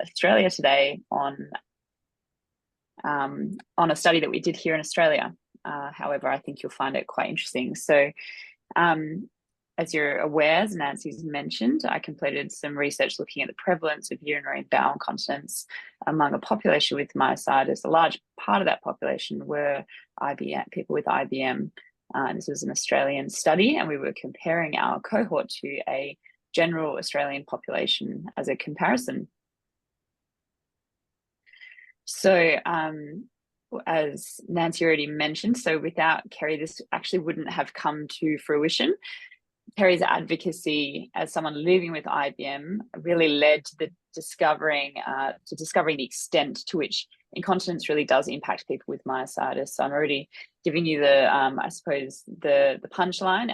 Australia today on a study that we did here in Australia. However, I think you'll find it quite interesting. So as you're aware, as Nancy's mentioned, I completed some research looking at the prevalence of urinary and bowel incontinence among a population with myositis. A large part of that population were people with IBM. And this was an Australian study, and we were comparing our cohort to a general Australian population as a comparison. So as Nancy already mentioned, so without Kerry, this actually wouldn't have come to fruition. Kerry's advocacy as someone living with IBM really led to discovering the extent to which incontinence really does impact people with myositis. So I'm already giving you I suppose the punchline.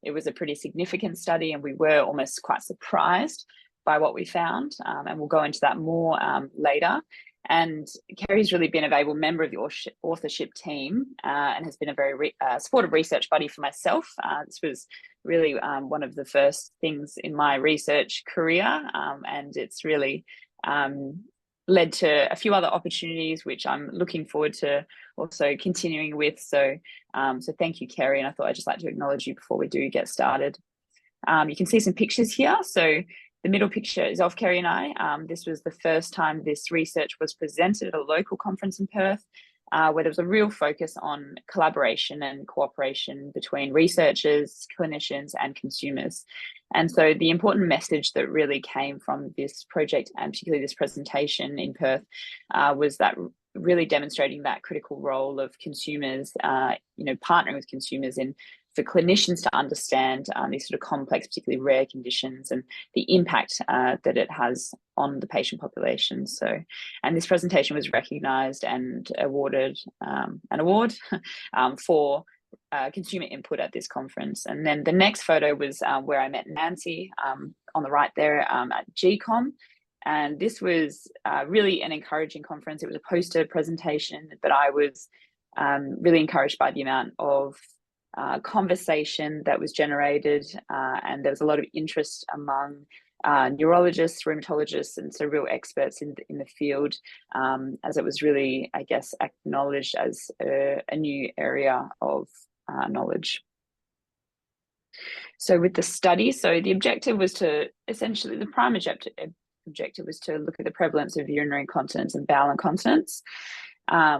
It was a pretty significant study, and we were almost quite surprised by what we found, and we'll go into that more later. And Kerry's really been a valuable member of the authorship team, and has been a very supportive research buddy for myself. This was really one of the first things in my research career, and it's really led to a few other opportunities, which I'm looking forward to also continuing with. So thank you, Kerry, and I thought I'd just like to acknowledge you before we do get started. You can see some pictures here. So the middle picture is of Kerry and I. This was the first time this research was presented at a local conference in Perth, where there was a real focus on collaboration and cooperation between researchers, clinicians, and consumers. And so the important message that really came from this project, and particularly this presentation in Perth, was that really demonstrating that critical role of consumers, partnering with consumers for clinicians to understand these sort of complex, particularly rare conditions, and the impact that it has on the patient population. So, and this presentation was recognised and awarded an award for consumer input at this conference. And then the next photo was where I met Nancy on the right there at GCOM. And this was really an encouraging conference. It was a poster presentation, but I was really encouraged by the amount of conversation that was generated, and there was a lot of interest among neurologists, rheumatologists, and so real experts in the field, as it was really, I guess, acknowledged as a new area of knowledge. So with the study, so the objective was to essentially, the prime objective was to look at the prevalence of urinary incontinence and bowel incontinence.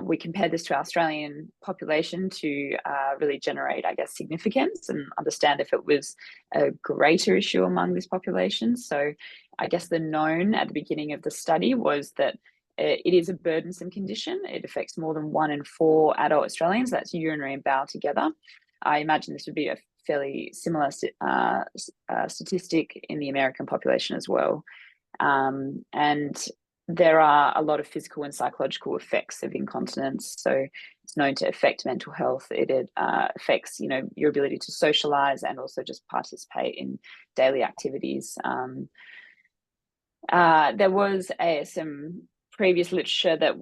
We compared this to our Australian population to really generate, I guess, significance and understand if it was a greater issue among this population. So I guess the known at the beginning of the study was that it is a burdensome condition. It affects more than 1 in 4 adult Australians. That's urinary and bowel together. I imagine this would be a fairly similar statistic in the American population as well. And there are a lot of physical and psychological effects of incontinence. So it's known to affect mental health. It affects, your ability to socialize and also just participate in daily activities. There was some previous literature that,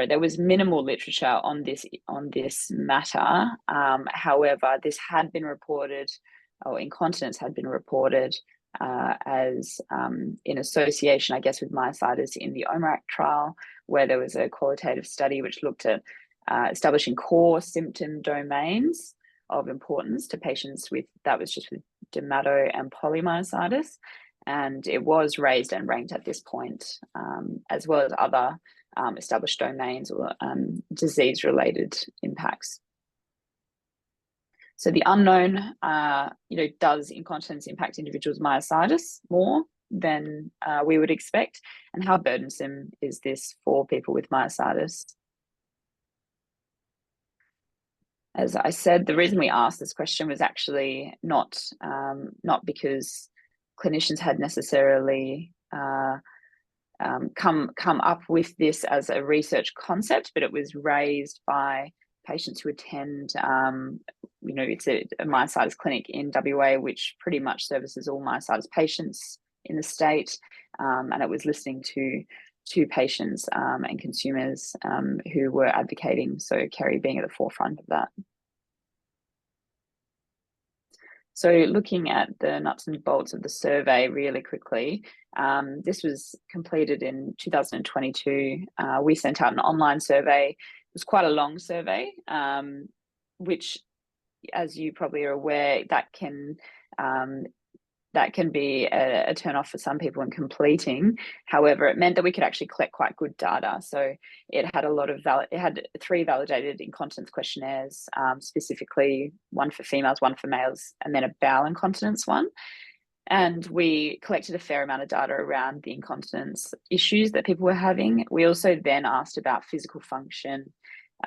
there was minimal literature on this matter. However, this had been reported, or incontinence had been reported as in association, I guess, with myositis in the OMRAC trial, where there was a qualitative study which looked at establishing core symptom domains of importance to patients with dermato and polymyositis. And it was raised and ranked at this point, as well as other established domains or disease-related impacts. So the unknown, does incontinence impact individuals with myositis more than we would expect? And how burdensome is this for people with myositis? As I said, the reason we asked this question was actually not because clinicians had necessarily come up with this as a research concept, but it was raised by patients who attend, it's a myositis clinic in WA, which pretty much services all myositis patients in the state. And it was listening to patients and consumers who were advocating, so Kerry being at the forefront of that. So looking at the nuts and bolts of the survey really quickly, this was completed in 2022. We sent out an online survey. It was quite a long survey, which, as you probably are aware, that can be a turn off for some people in completing. However, it meant that we could actually collect quite good data. So it had it had 3 validated incontinence questionnaires, specifically one for females, one for males, and then a bowel incontinence one. And we collected a fair amount of data around the incontinence issues that people were having. We also then asked about physical function,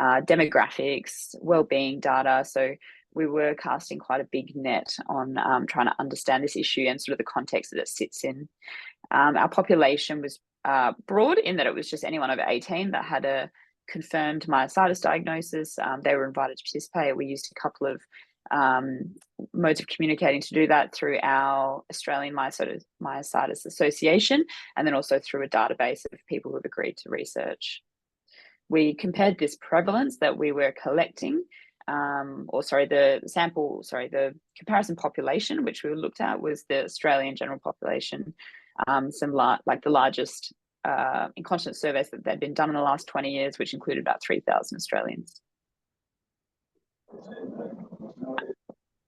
demographics, well-being data. So we were casting quite a big net on trying to understand this issue and sort of the context that it sits in. Our population was broad in that it was just anyone over 18 that had a confirmed myositis diagnosis. They were invited to participate. We used a couple of modes of communicating to do that through our Australian Myositis Association, and then also through a database of people who have agreed to research. We compared this prevalence that we were collecting, the comparison population, which we looked at, was the Australian general population, like the largest incontinence surveys that had been done in the last 20 years, which included about 3,000 Australians.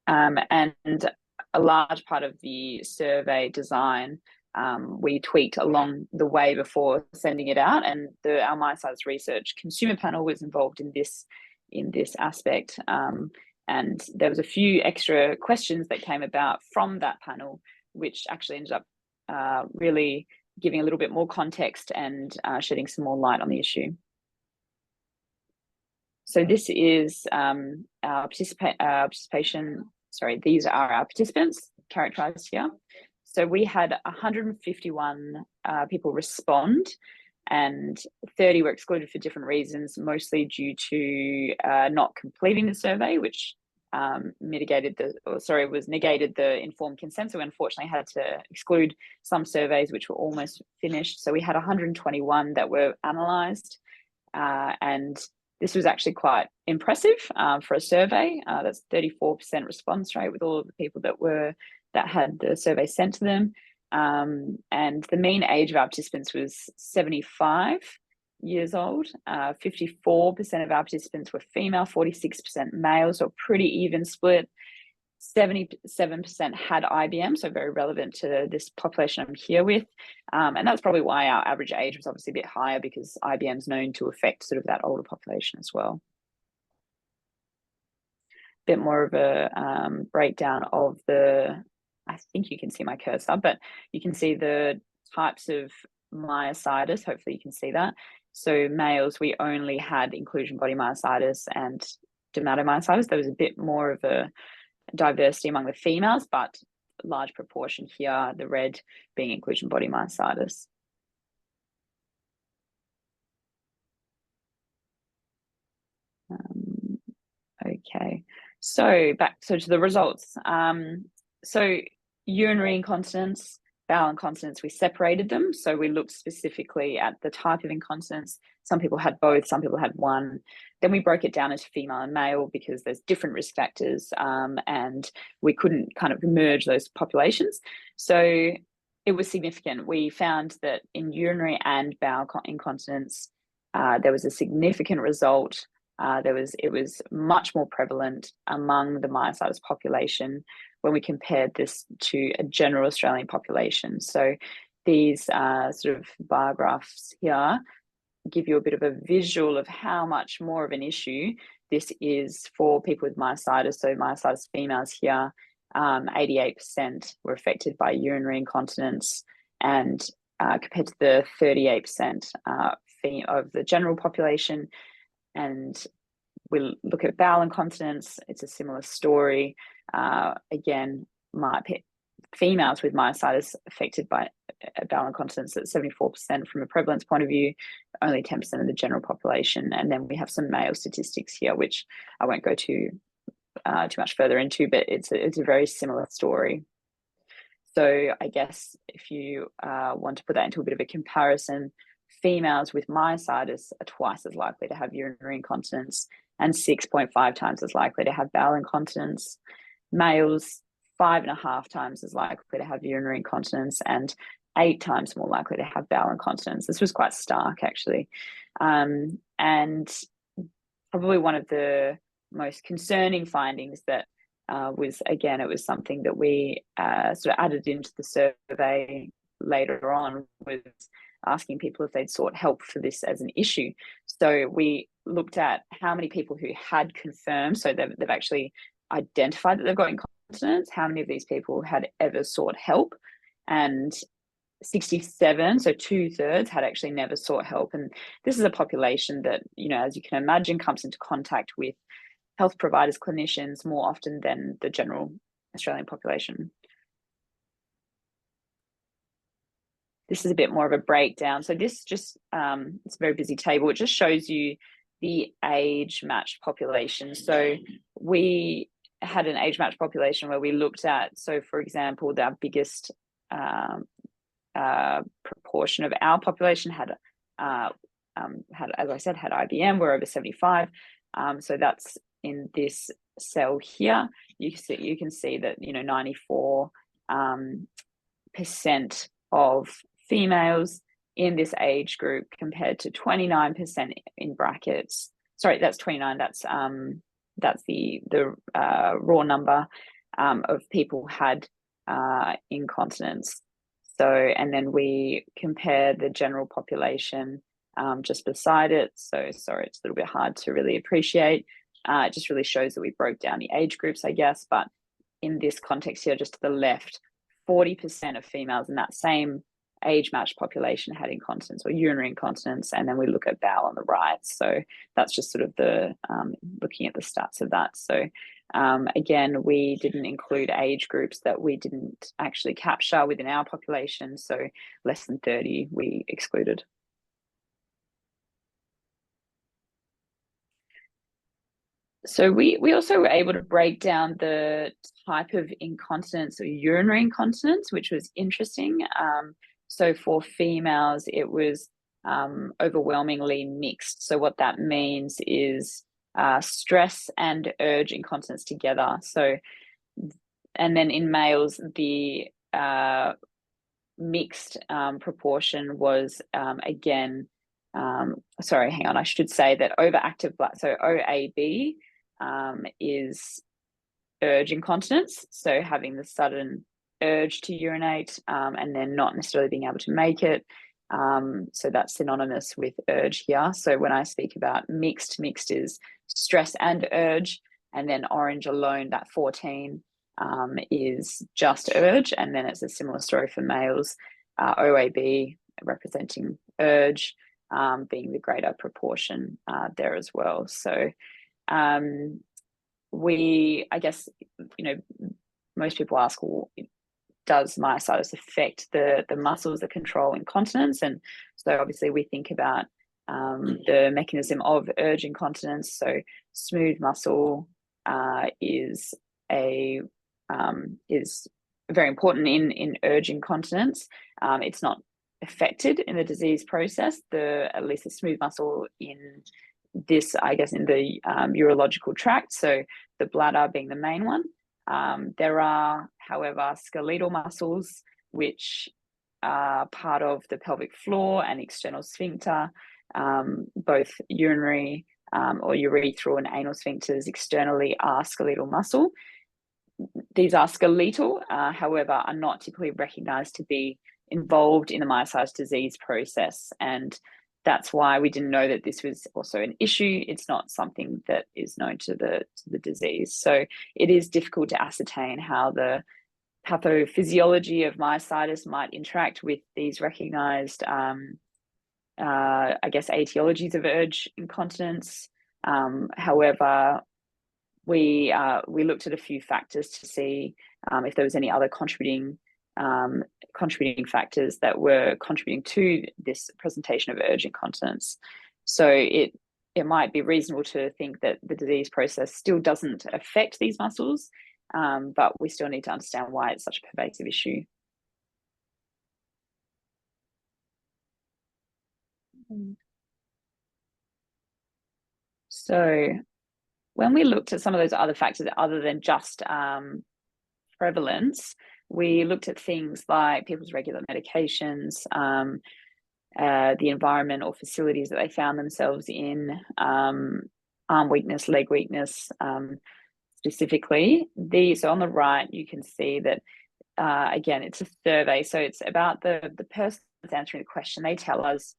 And a large part of the survey design we tweaked along the way before sending it out, and our Myositis Research Consumer Panel was involved in this aspect, and there was a few extra questions that came about from that panel, which actually ended up really giving a little bit more context and shedding some more light on the issue. So this is our participation. Sorry, these are our participants characterized here. So we had 151 people respond, and 30 were excluded for different reasons, mostly due to not completing the survey, which negated the informed consent. So we unfortunately had to exclude some surveys which were almost finished. So we had 121 that were analysed, and this was actually quite impressive for a survey. That's 34% response rate with all of the people that had the survey sent to them. And the mean age of our participants was 75 years old. 54% of our participants were female, 46% male, so a pretty even split. 77% had IBM, so very relevant to this population I'm here with. And that's probably why our average age was obviously a bit higher, because IBM is known to affect sort of that older population as well. Bit more of a breakdown of I think you can see my cursor, but you can see the types of myositis. Hopefully you can see that. So males, we only had inclusion body myositis and dermatomyositis. There was a bit more of a diversity among the females, but large proportion here, the red being inclusion body myositis. Okay, so back to the results. So urinary incontinence, bowel incontinence, we separated them. So we looked specifically at the type of incontinence. Some people had both, some people had one. Then we broke it down into female and male because there's different risk factors, and we couldn't kind of merge those populations. So it was significant. We found that in urinary and bowel incontinence, there was a significant result. It was much more prevalent among the myositis population when we compared this to a general Australian population. So these sort of bar graphs here give you a bit of a visual of how much more of an issue this is for people with myositis. So myositis females here, 88% were affected by urinary incontinence, and compared to the 38% of the general population. And we look at bowel incontinence, it's a similar story. Again, females with myositis affected by bowel incontinence at 74% from a prevalence point of view, only 10% of the general population. And then we have some male statistics here, which I won't go too much further into, but it's a very similar story. So I guess if you want to put that into a bit of a comparison, females with myositis are twice as likely to have urinary incontinence and 6.5 times as likely to have bowel incontinence. Males, 5.5 times as likely to have urinary incontinence and 8 times more likely to have bowel incontinence. This was quite stark, actually. And probably one of the most concerning findings that was, again, it was something that we sort of added into the survey later on, was asking people if they'd sought help for this as an issue. So we looked at how many people who had confirmed, so they've actually identified that they've got incontinence, how many of these people had ever sought help, and 67, so 2/3, had actually never sought help. And this is a population that, you know, as you can imagine, comes into contact with health providers, clinicians, more often than the general Australian population. This is a bit more of a breakdown. So this just, it's a very busy table. It just shows you the age-matched population. So we had an age-matched population where we looked at, so for example, the biggest proportion of our population had, as I said, had IBM. We're over 75. So that's in this cell here. You can see that, you know, 94% of females in this age group, compared to 29% in brackets. Sorry, that's 29. That's the raw number of people had incontinence. So, and then we compare the general population just beside it. So, sorry, it's a little bit hard to really appreciate. It just really shows that we broke down the age groups, I guess. But in this context here, just to the left, 40% of females in that same age-matched population had incontinence or urinary incontinence, and then we look at bowel on the right. So that's just sort of the looking at the stats of that. So again, we didn't include age groups that we didn't actually capture within our population. So less than 30 we excluded. So we also were able to break down the type of incontinence or urinary incontinence, which was interesting. So for females, it was overwhelmingly mixed. So what that means is stress and urge incontinence together. So, and then in males, the mixed proportion was again, sorry, hang on, I should say that overactive bladder, so OAB, is urge incontinence, so having the sudden urge to urinate and then not necessarily being able to make it. So that's synonymous with urge here. So when I speak about mixed is stress and urge, and then orange alone, that 14, is just urge, and then it's a similar story for males. OAB representing urge, being the greater proportion there as well. So I guess, you know, most people ask, well, does myositis affect the muscles that control incontinence? And so obviously we think about the mechanism of urge incontinence. So smooth muscle is very important in urge incontinence. It's not affected in the disease process, at least the smooth muscle in this, I guess, in the urological tract, so the bladder being the main one. There are, however, skeletal muscles which are part of the pelvic floor and external sphincter, both urinary or urethral and anal sphincters externally are skeletal muscle. These are skeletal, however, are not typically recognized to be involved in the myositis disease process. And that's why we didn't know that this was also an issue. It's not something that is known to the disease. So it is difficult to ascertain how the pathophysiology of myositis might interact with these recognized, I guess, etiologies of urge incontinence. However, we looked at a few factors to see if there was any other contributing factors that were contributing to this presentation of urge incontinence. So it might be reasonable to think that the disease process still doesn't affect these muscles, but we still need to understand why it's such a pervasive issue. So when we looked at some of those other factors other than just, for prevalence, we looked at things like people's regular medications, the environment or facilities that they found themselves in, arm weakness, leg weakness, specifically. So on the right, you can see that, again, it's a survey. So it's about the person that's answering the question. They tell us,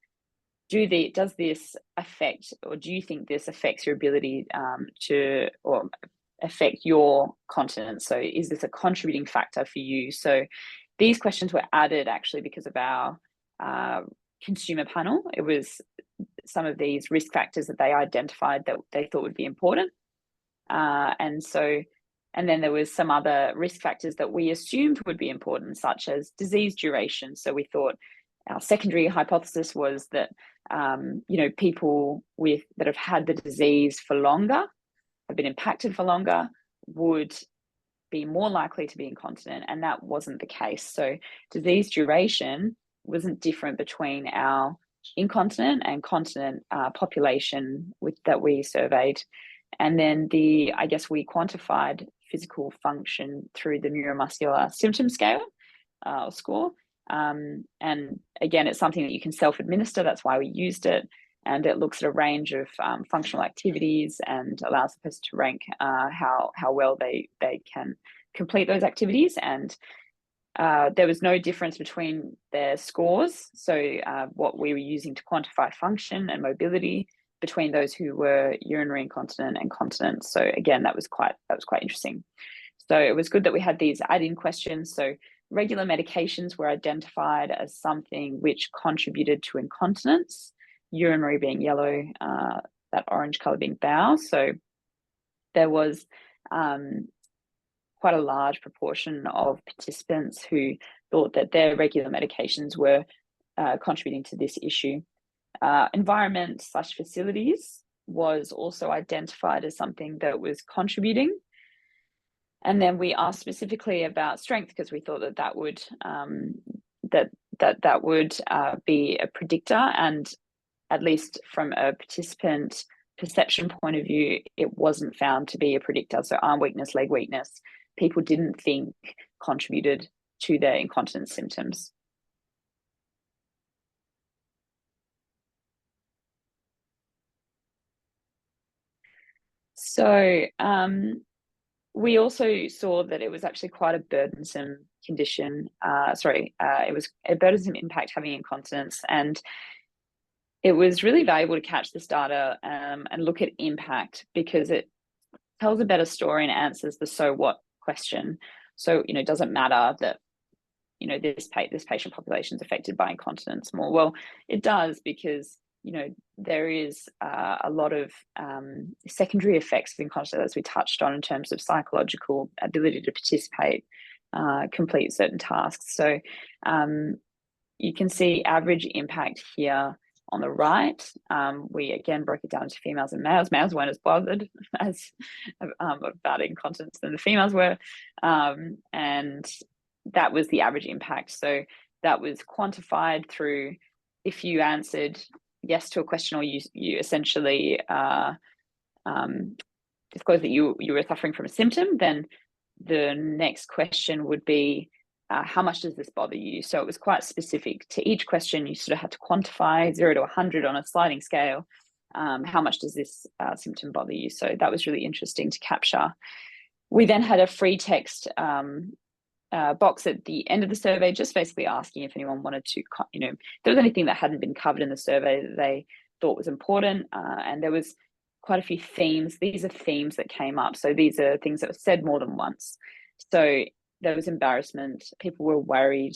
does this affect, or do you think this affects your ability to, or affect your continence? So is this a contributing factor for you? So these questions were added actually because of our consumer panel. It was some of these risk factors that they identified that they thought would be important. And then there was some other risk factors that we assumed would be important, such as disease duration. So we thought our secondary hypothesis was that, people that have had the disease for longer, have been impacted for longer, would be more likely to be incontinent, and that wasn't the case. So disease duration wasn't different between our incontinent and continent population that we surveyed. And then we quantified physical function through the neuromuscular symptom scale or score. And again, it's something that you can self-administer. That's why we used it. And it looks at a range of functional activities and allows the person to rank how well they can complete those activities. And there was no difference between their scores. So what we were using to quantify function and mobility between those who were urinary incontinent and continent. So again, that was quite interesting. So it was good that we had these add-in questions. So regular medications were identified as something which contributed to incontinence, urinary being yellow, that orange color being bowel. So there was quite a large proportion of participants who thought that their regular medications were contributing to this issue. Environment/facilities was also identified as something that was contributing. And then we asked specifically about strength because we thought that would be a predictor, and at least from a participant perception point of view, it wasn't found to be a predictor. So arm weakness, leg weakness, people didn't think contributed to their incontinence symptoms. So we also saw that it was actually quite a burdensome condition. It was a burdensome impact having incontinence, and it was really valuable to catch this data and look at impact, because it tells a better story and answers the so what question. So, does it matter that, this patient population is affected by incontinence more? Well, it does, because there is a lot of secondary effects of incontinence, as we touched on, in terms of psychological ability to participate, complete certain tasks. So you can see average impact here on the right. We again broke it down to females and males. Males weren't as bothered as about incontinence than the females were, and that was the average impact. So that was quantified through, if you answered yes to a question, or you essentially disclosed that you were suffering from a symptom, then the next question would be, how much does this bother you? So it was quite specific to each question. You sort of had to quantify 0 to 100 on a sliding scale. How much does this symptom bother you? So that was really interesting to capture. We then had a free text box at the end of the survey, just basically asking if anyone wanted to, if there was anything that hadn't been covered in the survey that they thought was important. And there was quite a few themes. These are themes that came up. So these are things that were said more than once. So there was embarrassment. People were worried,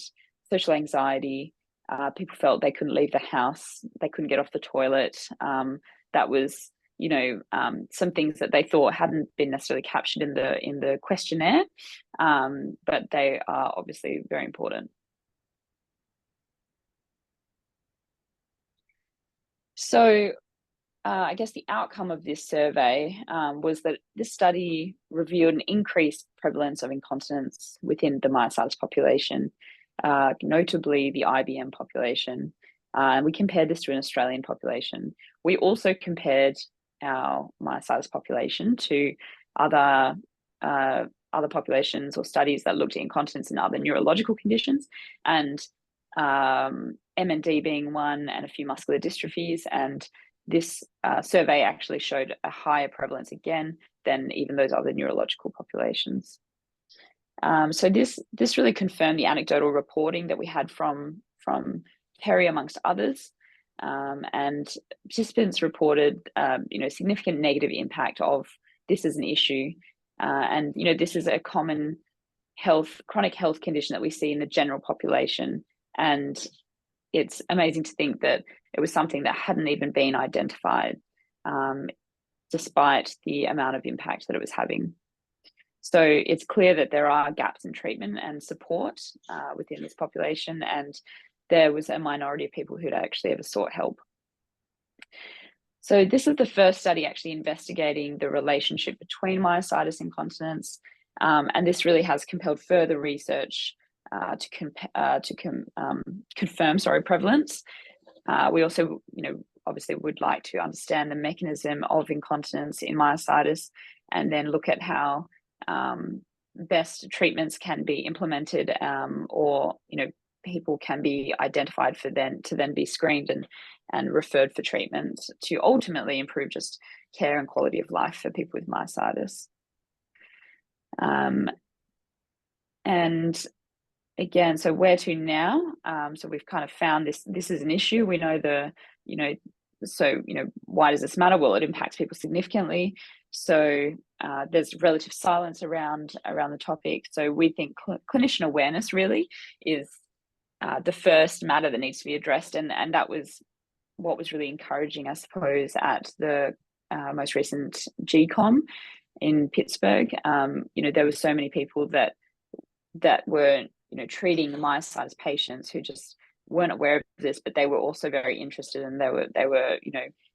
social anxiety. People felt they couldn't leave the house. They couldn't get off the toilet. That was, some things that they thought hadn't been necessarily captured in the questionnaire, but they are obviously very important. So I guess the outcome of this survey was that this study revealed an increased prevalence of incontinence within the myositis population, notably the IBM population. And we compared this to an Australian population. We also compared our myositis population to other other populations or studies that looked at incontinence in other neurological conditions, and MND being one, and a few muscular dystrophies. And this survey actually showed a higher prevalence again than even those other neurological populations. So this really confirmed the anecdotal reporting that we had from Kerry amongst others, and participants reported significant negative impact of this as an issue, and this is a common chronic health condition that we see in the general population, and it's amazing to think that it was something that hadn't even been identified, despite the amount of impact that it was having. So it's clear that there are gaps in treatment and support within this population, and there was a minority of people who'd actually ever sought help. So this is the first study actually investigating the relationship between myositis and incontinence, and this really has compelled further research to confirm prevalence. We also, obviously would like to understand the mechanism of incontinence in myositis, and then look at how best treatments can be implemented, or people can be identified to then be screened and referred for treatment to ultimately improve just care and quality of life for people with myositis. And again, so where to now? So we've kind of found this is an issue. We know why does this matter? Well, it impacts people significantly. So there's relative silence around the topic. So we think clinician awareness really is the first matter that needs to be addressed, and that was what was really encouraging, I suppose, at the most recent GCOM in Pittsburgh. There were so many people that were treating the myositis patients who just weren't aware of this, but they were also very interested, and they were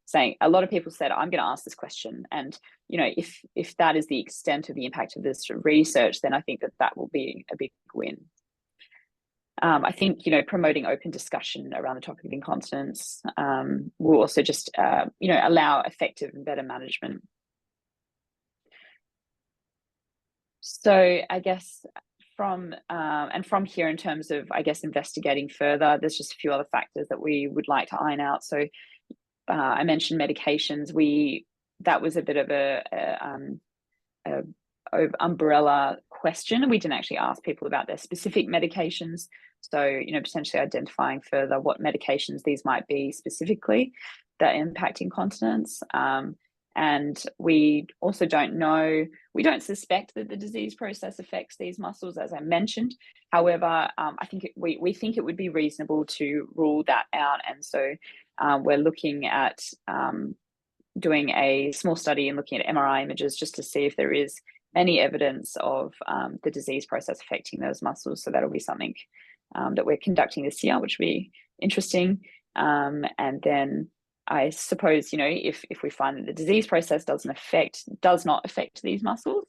saying, a lot of people said, I'm going to ask this question. And if that is the extent of the impact of this research, then I think that will be a big win. I think promoting open discussion around the topic of incontinence will also just allow effective and better management. So I guess from here, in terms of investigating further, there's just a few other factors that we would like to iron out. So I mentioned medications. That was a bit of a umbrella question. We didn't actually ask people about their specific medications. So, potentially identifying further what medications these might be specifically that impact incontinence. And we also don't know, we don't suspect that the disease process affects these muscles, as I mentioned. However, I think we think it would be reasonable to rule that out. And so we're looking at doing a small study and looking at MRI images just to see if there is any evidence of the disease process affecting those muscles. So that'll be something that we're conducting this year, which will be interesting. And then I suppose, if we find that the disease process does not affect these muscles,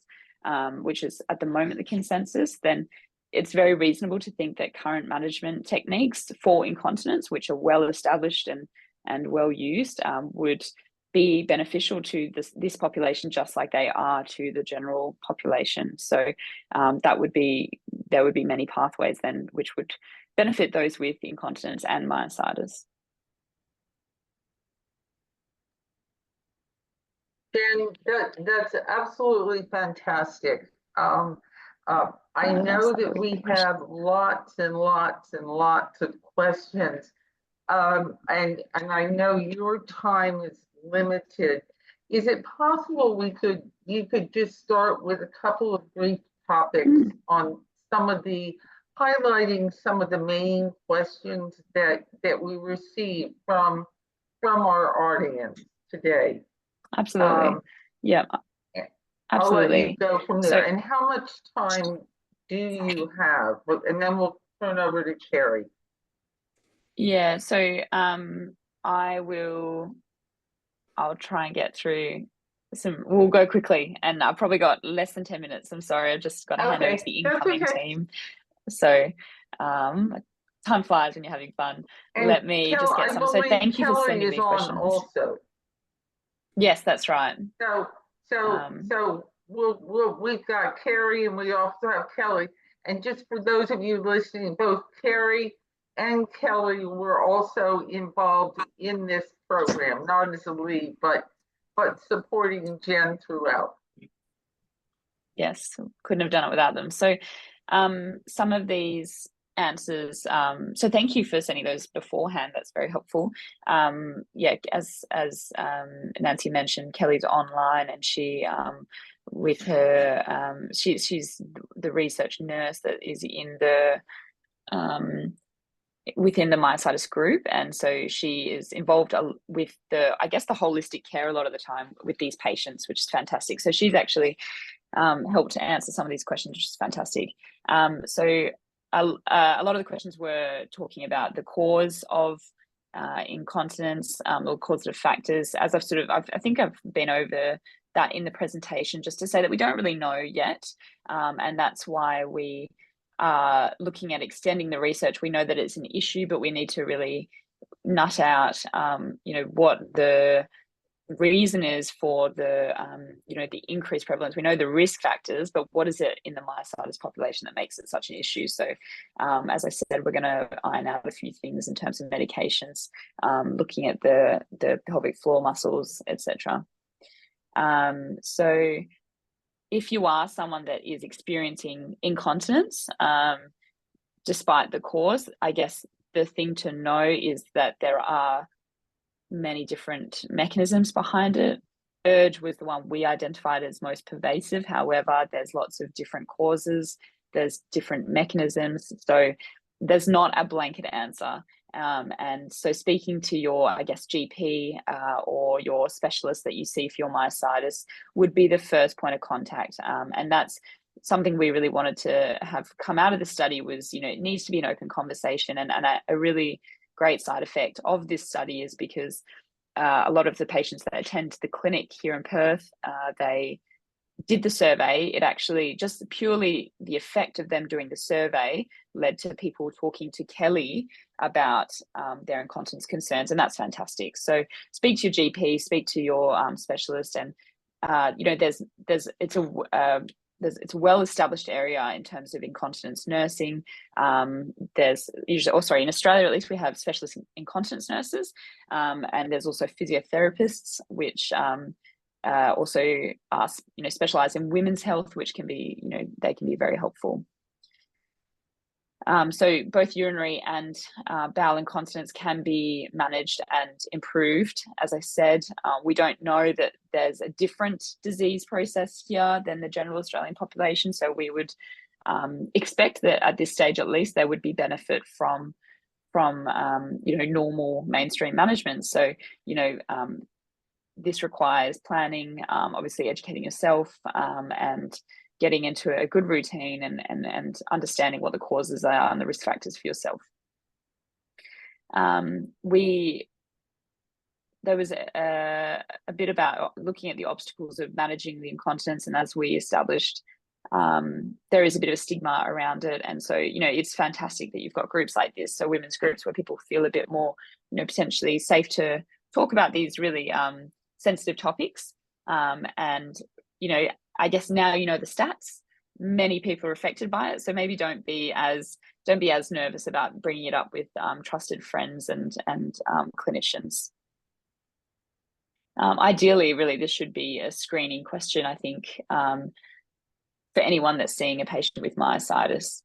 which is at the moment the consensus, then it's very reasonable to think that current management techniques for incontinence, which are well established and well used, would be beneficial to this population, just like they are to the general population. So there would be many pathways then which would benefit those with incontinence and myositis. Dan, that's absolutely fantastic. I know that we have lots and lots and lots of questions, and I know your time is limited. Is it possible you could just start with a couple of brief topics on highlighting some of the main questions that we received from our audience today? Absolutely. Yeah, absolutely. I'll let you go from there. So, and how much time do you have? And then we'll turn over to Kerry. Yeah, so I'll try and get through we'll go quickly, and I've probably got less than 10 minutes. I'm sorry, I've just got to hand over to the incoming team. So time flies when you're having fun. And let me just get some. So thank you for sending me questions. Also. Yes, that's right. So we've got Kerry and we also have Kelly. And just for those of you listening, both Kerry and Kelly were also involved in this program, not as a lead, but supporting Jen throughout. Yes, couldn't have done it without them. So some of these answers, so thank you for sending those beforehand. That's very helpful. Yeah, as Nancy mentioned, Kelly's online, and she with her she's the research nurse that is in the within the myositis group, and so she is involved with the, I guess, the holistic care a lot of the time with these patients, which is fantastic. So she's actually helped to answer some of these questions, which is fantastic. So a lot of the questions were talking about the cause of incontinence, or causative factors. As I think I've been over that in the presentation, just to say that we don't really know yet, and that's why we are looking at extending the research. We know that it's an issue, but we need to really nut out, what the reason is for the the increased prevalence. We know the risk factors, but what is it in the myositis population that makes it such an issue? So as I said, we're going to iron out a few things in terms of medications, looking at the pelvic floor muscles, etc. So if you are someone that is experiencing incontinence, despite the cause, I guess the thing to know is that there are many different mechanisms behind it. Urge was the one we identified as most pervasive. However, there's lots of different causes, there's different mechanisms, so there's not a blanket answer. And so speaking to your, I guess, GP or your specialist that you see for your myositis would be the first point of contact. And that's something we really wanted to have come out of the study was, it needs to be an open conversation. And a really great side effect of this study is because a lot of the patients that attend the clinic here in Perth, they did the survey. It actually, just purely the effect of them doing the survey led to people talking to Kelly about their incontinence concerns, and that's fantastic. So speak to your GP, speak to your specialist, and it's a well-established area in terms of incontinence nursing. There's usually, in Australia at least, we have specialist incontinence nurses, and there's also physiotherapists, which also are, specialize in women's health, which can be, they can be very helpful. So both urinary and bowel incontinence can be managed and improved. As I said, we don't know that there's a different disease process here than the general Australian population. So we would expect that at this stage, at least, there would be benefit from normal mainstream management. So, this requires planning, obviously educating yourself, and getting into a good routine and understanding what the causes are and the risk factors for yourself. There was a bit about looking at the obstacles of managing the incontinence, and as we established, there is a bit of a stigma around it. And so, it's fantastic that you've got groups like this, so women's groups where people feel a bit more, potentially safe to talk about these really sensitive topics. And, I guess now the stats, many people are affected by it. So maybe don't be as nervous about bringing it up with trusted friends and clinicians. Ideally, really, this should be a screening question, I think, for anyone that's seeing a patient with myositis.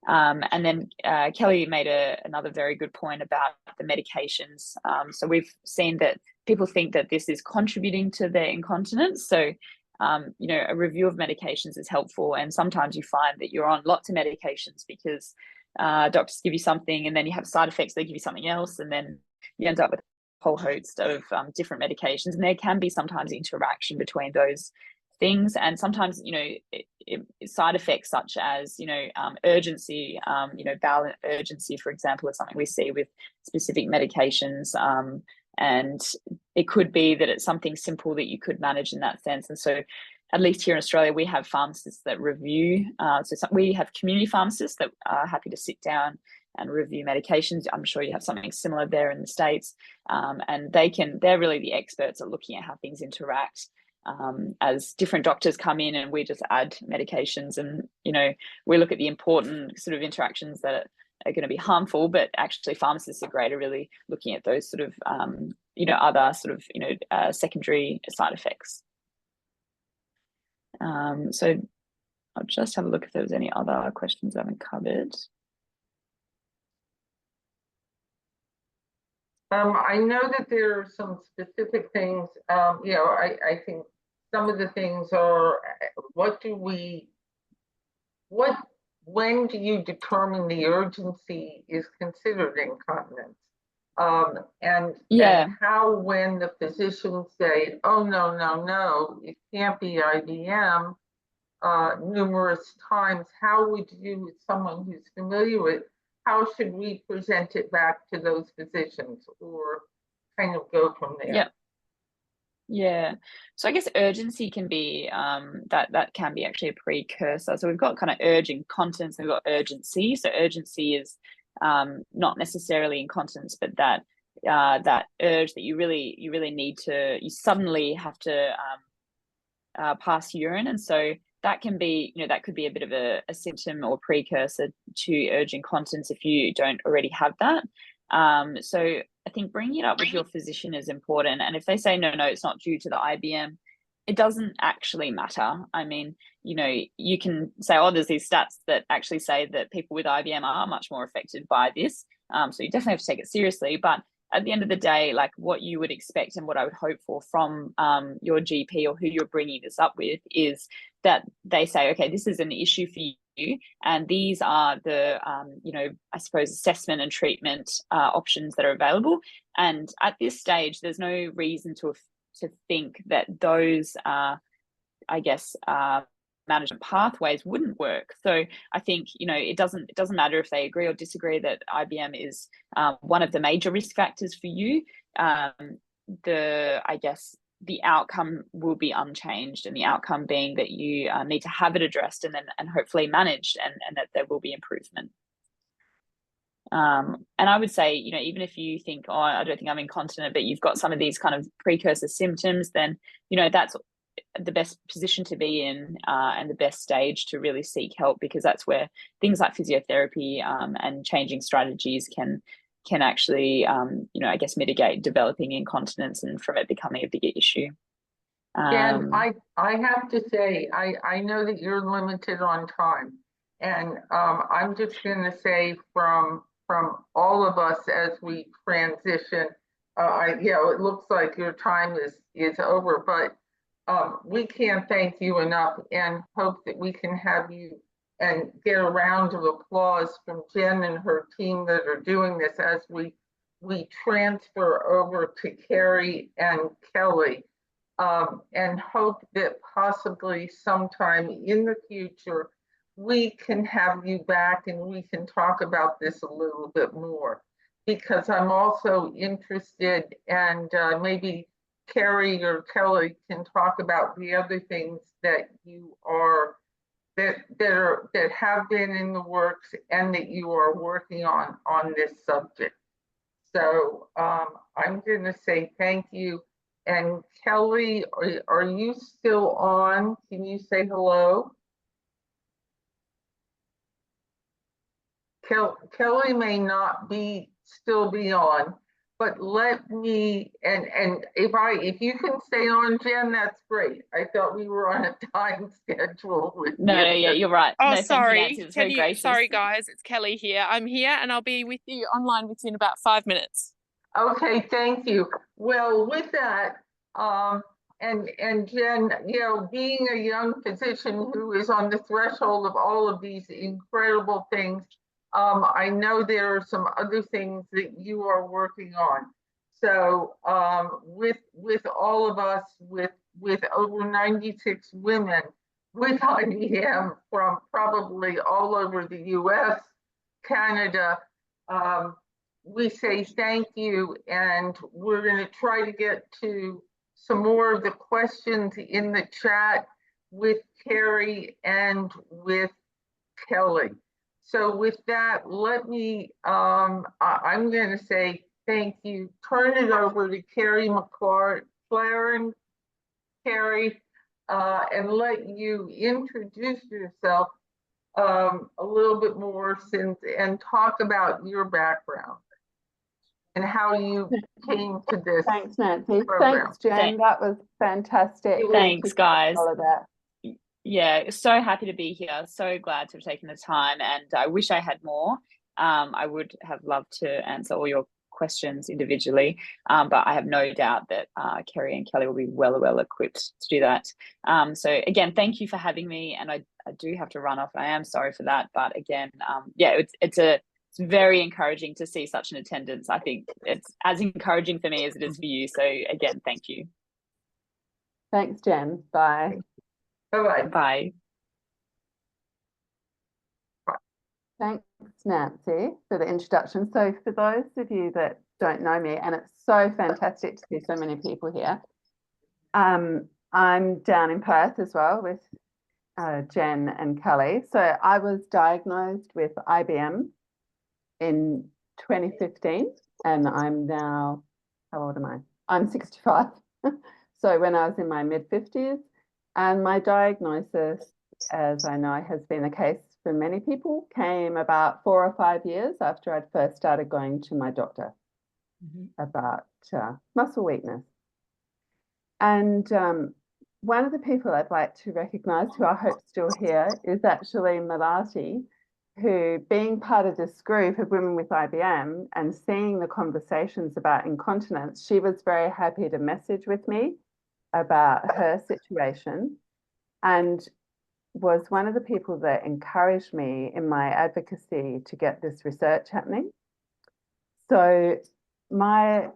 And then Kelly made another very good point about the medications. So we've seen that people think that this is contributing to their incontinence. So, a review of medications is helpful. And sometimes you find that you're on lots of medications because doctors give you something and then you have side effects, they give you something else, and then you end up with a whole host of different medications. And there can be sometimes interaction between those things, and sometimes side effects such as urgency, bowel urgency, for example, is something we see with specific medications, and it could be that it's something simple that you could manage in that sense. And so at least here in Australia, we have pharmacists that review, we have community pharmacists that are happy to sit down and review medications. I'm sure you have something similar there in the States, and they're really the experts at looking at how things interact. as different doctors come in and we just add medications, and we look at the important sort of interactions that are going to be harmful, but actually pharmacists are great at really looking at those sort of other sort of secondary side effects. So I'll just have a look if there was any other questions I haven't covered. I know that there are some specific things, I think some of the things are, when do you determine the urgency is considered incontinence? And how, when the physicians say, oh, no, it can't be IBM, numerous times, how would you, as someone who's familiar with, how should we present it back to those physicians, or kind of go from there? Yeah. So I guess urgency can be that can be actually a precursor. So we've got kind of urge incontinence, and we've got urgency. So urgency is not necessarily incontinence, but that urge that you really need to, you suddenly have to pass urine. And so that can be, that could be a bit of a symptom or precursor to urge incontinence if you don't already have that. So I think bringing it up with your physician is important. And if they say, no, it's not due to the IBM, it doesn't actually matter. I mean, you can say, oh, there's these stats that actually say that people with IBM are much more affected by this. So you definitely have to take it seriously. But at the end of the day, like what you would expect and what I would hope for from your GP or who you're bringing this up with is that they say, okay, this is an issue for you, and these are the, I suppose, assessment and treatment options that are available. And at this stage, there's no reason to think that those, management pathways wouldn't work. So I think, it doesn't matter if they agree or disagree that IBM is one of the major risk factors for you. The outcome will be unchanged, and the outcome being that you need to have it addressed and hopefully managed, and that there will be improvement. And I would say, even if you think, oh, I don't think I'm incontinent, but you've got some of these kind of precursor symptoms, then, that's the best position to be in, and the best stage to really seek help, because that's where things like physiotherapy and changing strategies can actually, mitigate developing incontinence and from it becoming a bigger issue. And I have to say, I know that you're limited on time, and I'm just going to say from all of us as we transition, it looks like your time is over, but we can't thank you enough, and hope that we can have you and get a round of applause from Jen and her team that are doing this as we transfer over to Kerry and Kelly, and hope that possibly sometime in the future we can have you back and we can talk about this a little bit more, because I'm also interested, and maybe Kerry or Kelly can talk about the other things that you are that have been in the works and that you are working on this subject. So I'm going to say thank you. And Kelly, are you still on? Can you say hello? Kelly may not still be on, but let me, and if you can stay on, Jen, that's great. I thought we were on a time schedule with you. Yeah, you're right. Oh, no, sorry. Thank you, very gracious. Sorry, guys. It's Kelly here. I'm here, and I'll be with you online with you in about 5 minutes. Okay, thank you. Well, with that, and Jen, being a young physician who is on the threshold of all of these incredible things, I know there are some other things that you are working on. So with all of us, with over 96 women with IBM from probably all over the US, Canada, we say thank you, and we're going to try to get to some more of the questions in the chat with Kerry and with Kelly. So with that, let me, I'm going to say thank you, turn it over to Kerry Maclaurin, Kerry, and let you introduce yourself a little bit more and talk about your background and how you came to this. Thanks, Nancy. program. Thanks, Jen. That was fantastic. Thanks, guys. All of that. Yeah, so happy to be here. So glad to have taken the time, and I wish I had more. I would have loved to answer all your questions individually, but I have no doubt that Kerry and Kelly will be well equipped to do that. So again, thank you for having me, and I do have to run off. I am sorry for that, but again, yeah, it's very encouraging to see such an attendance. I think it's as encouraging for me as it is for you. So again, thank you. Thanks, Jen. Bye. Bye-bye. Bye. Thanks, Nancy, for the introduction. So for those of you that don't know me, and it's so fantastic to see so many people here, I'm down in Perth as well with Jen and Kelly. So I was diagnosed with IBM in 2015, and I'm now, how old am I? I'm 65. So when I was in my mid-50s, and my diagnosis, as I know has been the case for many people, came about 4 or 5 years after I'd first started going to my doctor about muscle weakness. And one of the people I'd like to recognise, who I hope still here, is actually Melati, who, being part of this group of women with IBM and seeing the conversations about incontinence, she was very happy to message with me about her situation, and was one of the people that encouraged me in my advocacy to get this research happening. So my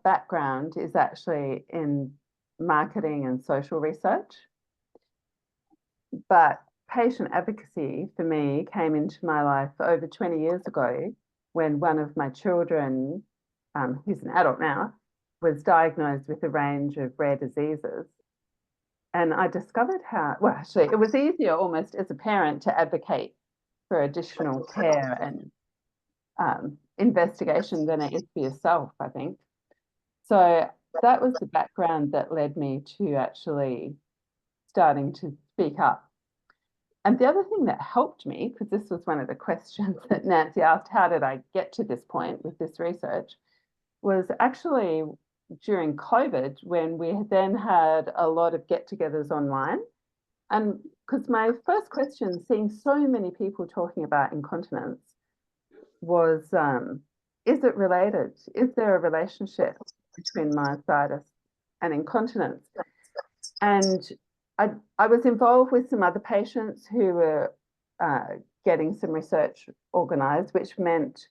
background is actually in marketing and social research, but patient advocacy for me came into my life over 20 years ago when one of my children, who's an adult now, was diagnosed with a range of rare diseases. And I discovered how, well, actually, it was easier almost as a parent to advocate for additional care and investigation than it is for yourself, I think. So that was the background that led me to actually starting to speak up. And the other thing that helped me, because this was one of the questions that Nancy asked, how did I get to this point with this research, was actually during COVID, when we then had a lot of get-togethers online. And because my first question, seeing so many people talking about incontinence, was, is it related? Is there a relationship between myositis and incontinence? And I was involved with some other patients who were getting some research organised, which meant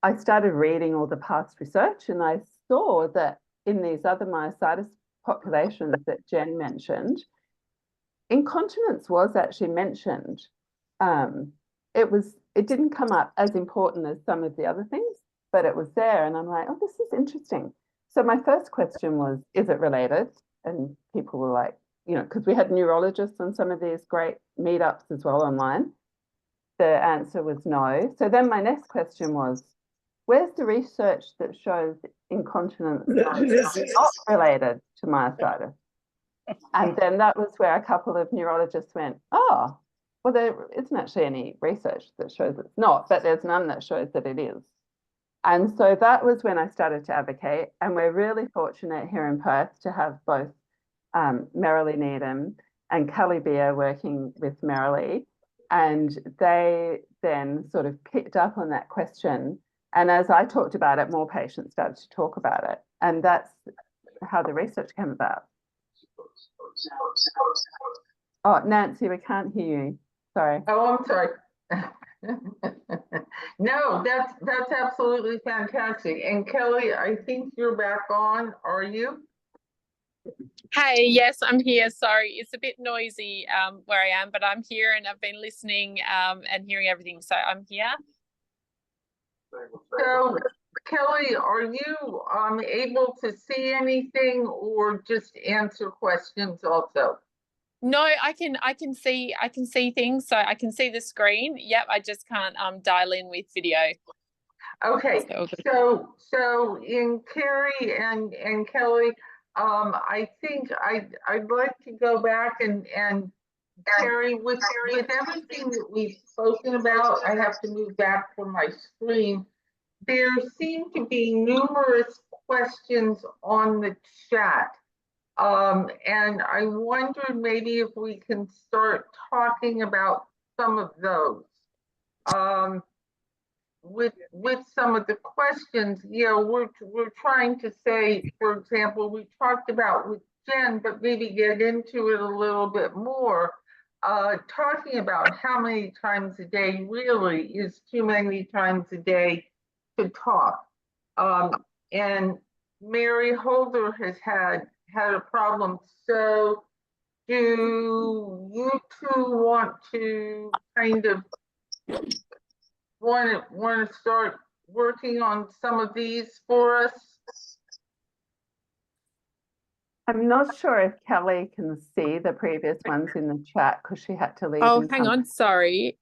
I started reading all the past research, and I saw that in these other myositis populations that Jen mentioned, incontinence was actually mentioned. It didn't come up as important as some of the other things, but it was there, and I'm like, oh, this is interesting. So my first question was, is it related? And people were like, you know, because we had neurologists on some of these great meetups as well online. The answer was no. So then my next question was, where's the research that shows incontinence is not related to myositis? And then that was where a couple of neurologists went, oh, well, there isn't actually any research that shows it's not, but there's none that shows that it is. And so that was when I started to advocate. And we're really fortunate here in Perth to have both Merrilee Needham and Kelly Beer working with Merrilee. And they then sort of picked up on that question. And as I talked about it, more patients started to talk about it. And that's how the research came about. Oh, Nancy, we can't hear you. Sorry. Oh, I'm sorry. No, that's absolutely fantastic. And Kelly, I think you're back on, are you? Hey, yes, I'm here. Sorry, it's a bit noisy where I am, but I'm here and I've been listening and hearing everything. So I'm here. So, Kelly, are you able to see anything or just answer questions also? No, I can see things, so I can see the screen. Yep, I just can't dial in with video. Okay, so in Kerry and Kelly, I think I'd like to go back and Kerry, with everything that we've spoken about, I have to move back from my screen. There seem to be numerous questions on the chat. And I wondered maybe if we can start talking about some of those. With some of the questions, you know, we're trying to say, for example, we talked about with Jen, but maybe get into it a little bit more. Talking about how many times a day really is too many times a day to talk. And Mary Holder has had a problem. So do you two want to kind of want to start working on some of these for us? I'm not sure if Kelly can see the previous ones in the chat because she had to leave. Oh, hang on, sorry.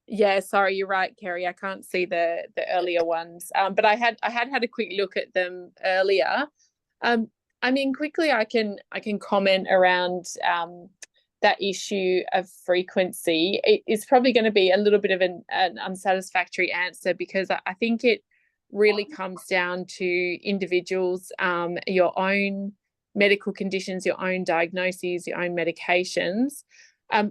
Yeah, sorry, you're right, Kerry. I can't see the earlier ones. But I had a quick look at them earlier. I mean, quickly I can comment around that issue of frequency. It is probably going to be a little bit of an unsatisfactory answer because I think it really comes down to individuals, your own medical conditions, your own diagnoses, your own medications.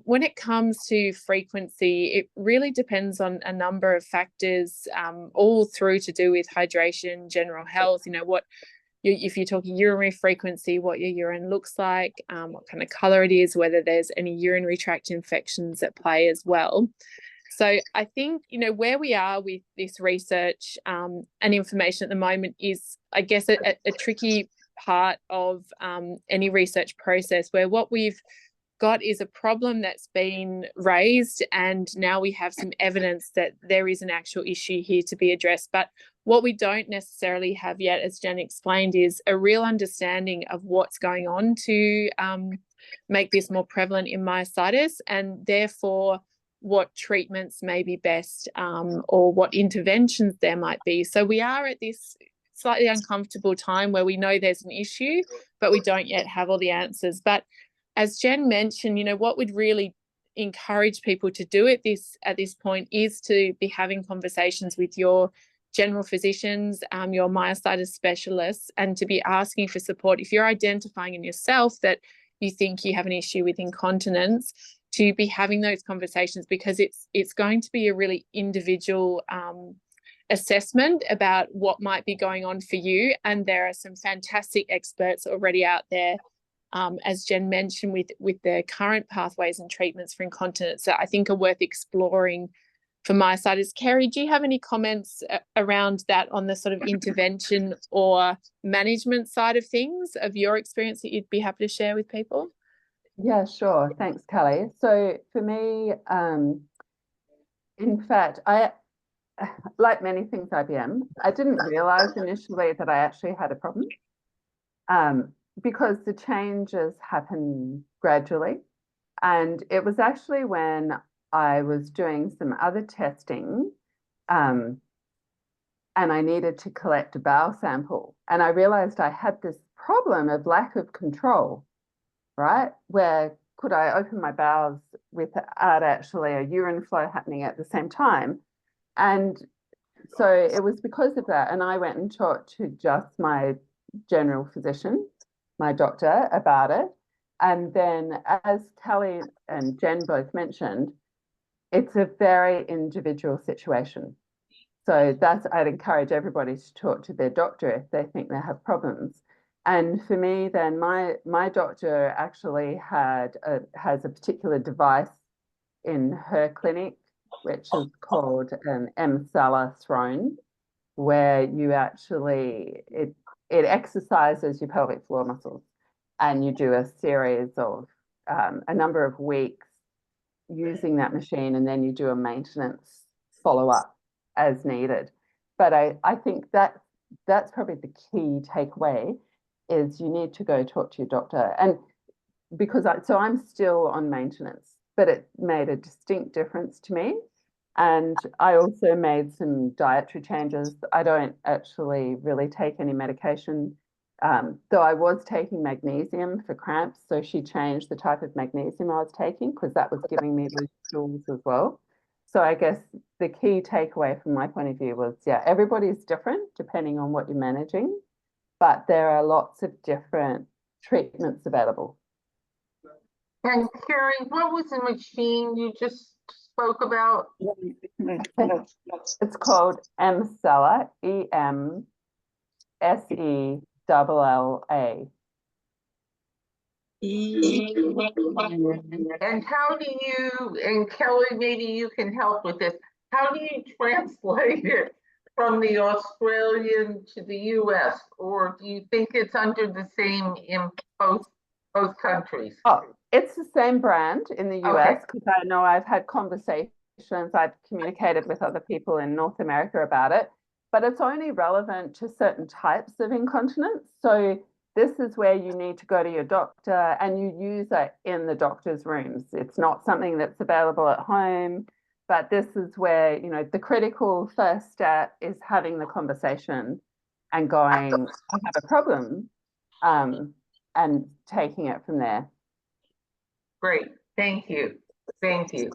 When it comes to frequency, it really depends on a number of factors, all through to do with hydration, general health, you know, if you're talking urinary frequency, what your urine looks like, what kind of color it is, whether there's any urinary tract infections at play as well. So I think, you know, where we are with this research and information at the moment is, I guess, a tricky part of any research process where what we've got is a problem that's been raised and now we have some evidence that there is an actual issue here to be addressed. But what we don't necessarily have yet, as Jen explained, is a real understanding of what's going on to make this more prevalent in myositis, and therefore what treatments may be best or what interventions there might be. So we are at this slightly uncomfortable time where we know there's an issue, but we don't yet have all the answers. But as Jen mentioned, you know, what would really encourage people to do at this point is to be having conversations with your general physicians, your myositis specialists, and to be asking for support. If you're identifying in yourself that you think you have an issue with incontinence, to be having those conversations, because it's going to be a really individual assessment about what might be going on for you. And there are some fantastic experts already out there, as Jen mentioned, with the current pathways and treatments for incontinence that I think are worth exploring for myositis. Kerry, do you have any comments around that on the sort of intervention or management side of things, of your experience that you'd be happy to share with people? Yeah, sure. Thanks, Kelly. So for me, in fact, I, like many things IBM, I didn't realize initially that I actually had a problem because the changes happen gradually. And it was actually when I was doing some other testing and I needed to collect a bowel sample. And I realized I had this problem of lack of control, right? Where could I open my bowels without actually a urine flow happening at the same time? And so it was because of that. And I went and talked to just my general physician, my doctor, about it. And then, as Kelly and Jen both mentioned, it's a very individual situation. So I'd encourage everybody to talk to their doctor if they think they have problems. And for me, then my doctor actually has a particular device in her clinic, which is called an M-Throne, where you actually, it exercises your pelvic floor muscles, and you do a series of a number of weeks using that machine, and then you do a maintenance follow-up as needed. But I think that's probably the key takeaway, is you need to go talk to your doctor. And because I'm still on maintenance, but it made a distinct difference to me. And I also made some dietary changes. I don't actually really take any medication Though I was taking magnesium for cramps, so she changed the type of magnesium I was taking because that was giving me those stools as well. So I guess the key takeaway from my point of view was, yeah, everybody's different depending on what you're managing, but there are lots of different treatments available. And Kerry, what was the machine you just spoke about? It's called Emsella, EMSELLA. And how do you, and Kelly, maybe you can help with this. How do you translate it from the Australian to the US? Or do you think it's under the same in both countries? Oh, it's the same brand in the US because I know I've had conversations, I've communicated with other people in North America about it, but it's only relevant to certain types of incontinence. So this is where you need to go to your doctor and you use it in the doctor's rooms. It's not something that's available at home, but this is where, you know, the critical first step is having the conversation and going, I have a problem, and taking it from there. Great, thank you, thank you.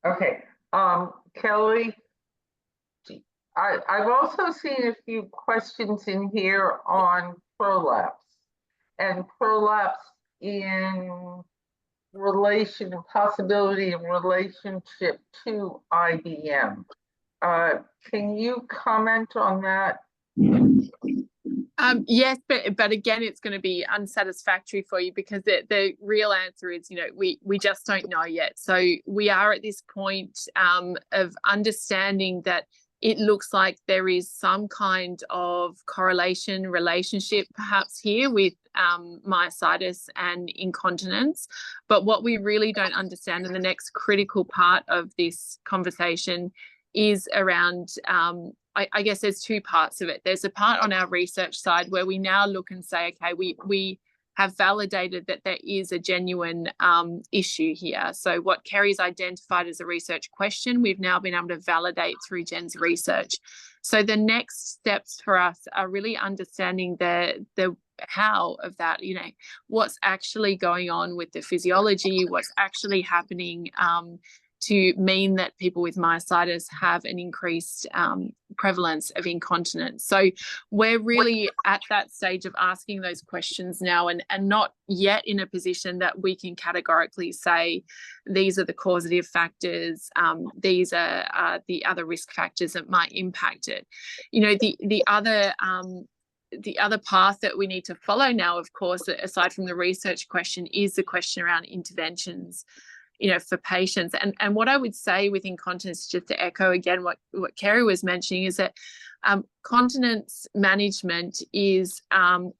Okay, Kelly, I've also seen a few questions in here on prolapse and prolapse in possibility in relationship to IBM. Can you comment on that? Yes, but again, it's going to be unsatisfactory for you because the real answer is, you know, we just don't know yet. So we are at this point of understanding that it looks like there is some kind of correlation relationship perhaps here with myositis and incontinence. But what we really don't understand, and the next critical part of this conversation is around, I guess there's two parts of it. There's a part on our research side where we now look and say, okay, we have validated that there is a genuine issue here. So what Kerry's identified as a research question, we've now been able to validate through Jen's research. So the next steps for us are really understanding the how of that, you know, what's actually going on with the physiology, what's actually happening to mean that people with myositis have an increased prevalence of incontinence. So we're really at that stage of asking those questions now and not yet in a position that we can categorically say these are the causative factors, these are the other risk factors that might impact it. You know, the other path that we need to follow now, of course, aside from the research question, is the question around interventions, you know, for patients. And what I would say with incontinence, just to echo again what Kerry was mentioning, is that continence management is a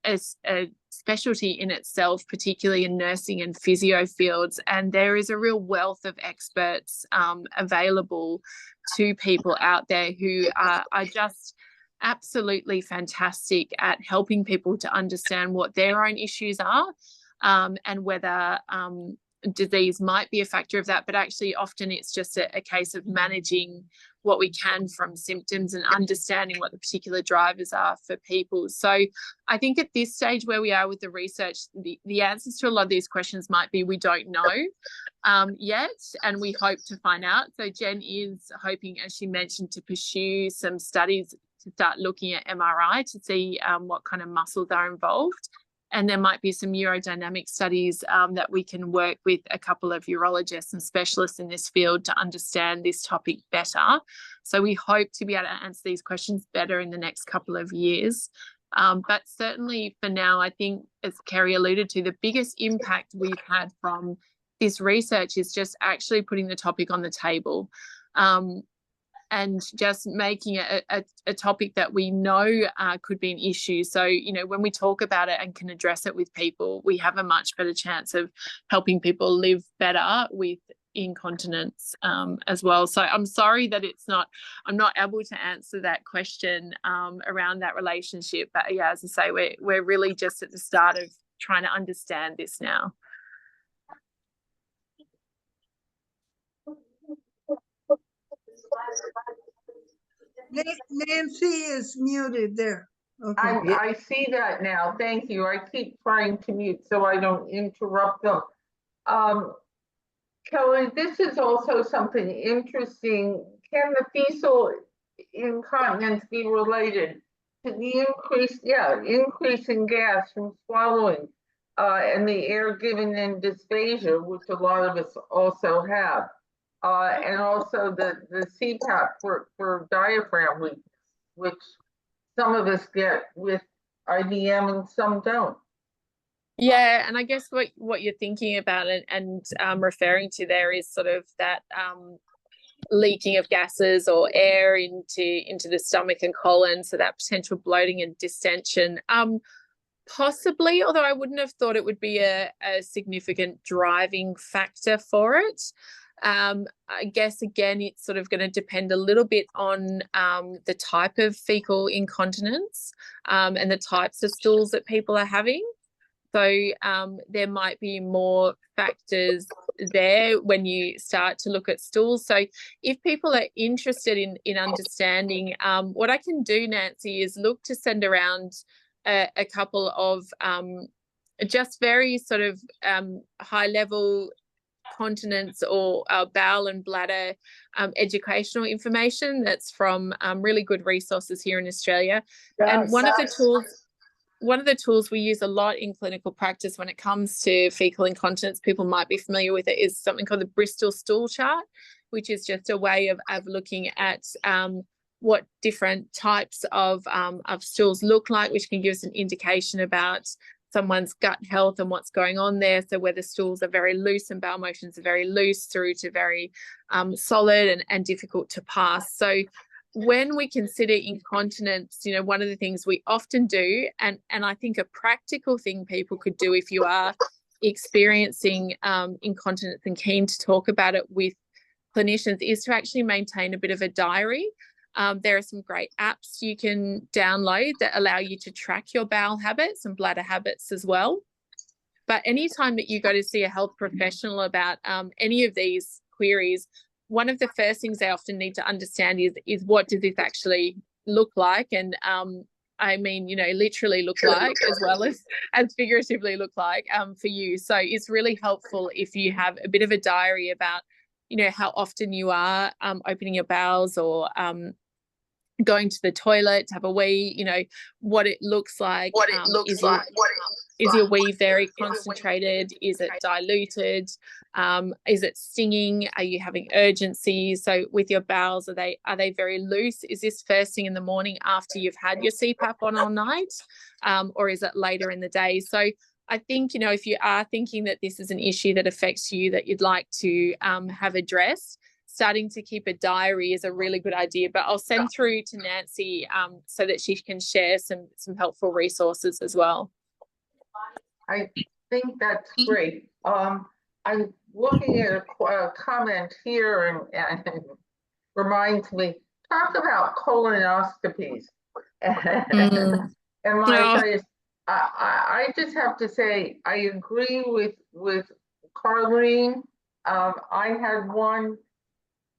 specialty in itself, particularly in nursing and physio fields. And there is a real wealth of experts available to people out there who are just absolutely fantastic at helping people to understand what their own issues are, and whether disease might be a factor of that, but actually often it's just a case of managing what we can from symptoms and understanding what the particular drivers are for people. So I think at this stage where we are with the research, the answers to a lot of these questions might be we don't know yet, and we hope to find out. So Jen is hoping, as she mentioned, to pursue some studies to start looking at MRI to see what kind of muscles are involved. And there might be some neurodynamic studies that we can work with a couple of urologists and specialists in this field to understand this topic better. So we hope to be able to answer these questions better in the next couple of years. But certainly for now, I think, as Kerry alluded to, the biggest impact we've had from this research is just actually putting the topic on the table. And just making it a topic that we know could be an issue. So, you know, when we talk about it and can address it with people, we have a much better chance of helping people live better with incontinence as well. So I'm sorry that I'm not able to answer that question around that relationship. But yeah, as I say, we're really just at the start of trying to understand this now. Nancy is muted there. Okay. Yeah. I see that now. Thank you. I keep trying to mute so I don't interrupt them. Kelly, this is also something interesting. Can the fecal incontinence be related to the increase in gas from swallowing and the air given in dysphagia, which a lot of us also have, and also the CPAP for diaphragm weakness, which some of us get with IBM and some don't. Yeah, and I guess what you're thinking about and referring to there is sort of that leaking of gases or air into the stomach and colon, so that potential bloating and distension. Possibly, although I wouldn't have thought it would be a significant driving factor for it. I guess, again, it's sort of going to depend a little bit on the type of fecal incontinence and the types of stools that people are having. So there might be more factors there when you start to look at stools. So if people are interested in understanding, what I can do, Nancy, is look to send around a couple of just very sort of high-level continence or bowel and bladder educational information that's from really good resources here in Australia. And one of the tools we use a lot in clinical practice when it comes to fecal incontinence, people might be familiar with it, is something called the Bristol stool chart, which is just a way of looking at what different types of stools look like, which can give us an indication about someone's gut health and what's going on there. So whether stools are very loose and bowel motions are very loose through to very solid and difficult to pass. So when we consider incontinence, you know, one of the things we often do, and I think a practical thing people could do if you are experiencing incontinence and keen to talk about it with clinicians, is to actually maintain a bit of a diary. There are some great apps you can download that allow you to track your bowel habits and bladder habits as well. But anytime that you go to see a health professional about any of these queries, one of the first things they often need to understand is what does this actually look like? And I mean, you know, literally look like as well as figuratively look like for you. So it's really helpful if you have a bit of a diary about, you know, how often you are opening your bowels or going to the toilet to have a wee, you know, what it looks like. Is your wee very concentrated? Is it diluted? Is it stinging? Are you having urgency? So with your bowels, are they very loose? Is this first thing in the morning after you've had your CPAP on all night? Or is it later in the day? So I think, you know, if you are thinking that this is an issue that affects you that you'd like to have addressed, starting to keep a diary is a really good idea. But I'll send through to Nancy so that she can share some helpful resources as well. I think that's great. I'm looking at a comment here and reminds me, talk about colonoscopies. And I just have to say, I agree with Carlene. I had one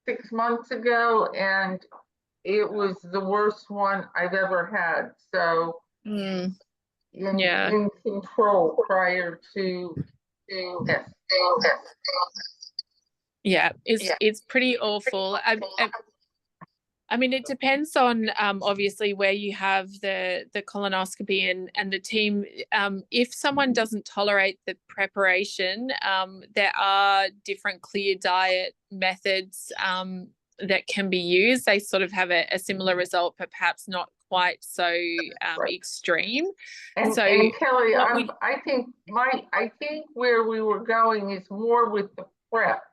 6 months ago, and it was the worst one I've ever had. So in control prior to this. Yeah, it's pretty awful. I mean, it depends on obviously where you have the colonoscopy and the team. If someone doesn't tolerate the preparation, there are different clear diet methods that can be used. They sort of have a similar result, but perhaps not quite so extreme. And Kelly, I think where we were going is more with the prep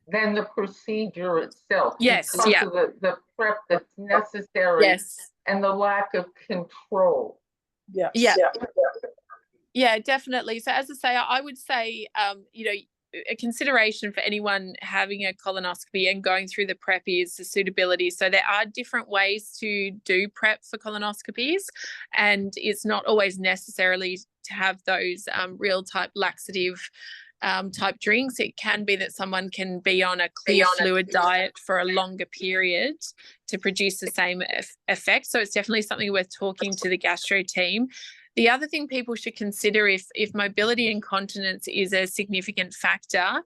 than the procedure itself. Yes, because of the prep that's necessary. Yes. And the lack of control. Yeah, definitely. So as I say, I would say, you know, a consideration for anyone having a colonoscopy and going through the prep is the suitability. So there are different ways to do prep for colonoscopies, and it's not always necessarily to have those real type laxative type drinks. It can be that someone can be on a clear fluid diet for a longer period to produce the same effect. So it's definitely something worth talking to the gastro team. The other thing people should consider, if mobility incontinence is a significant factor,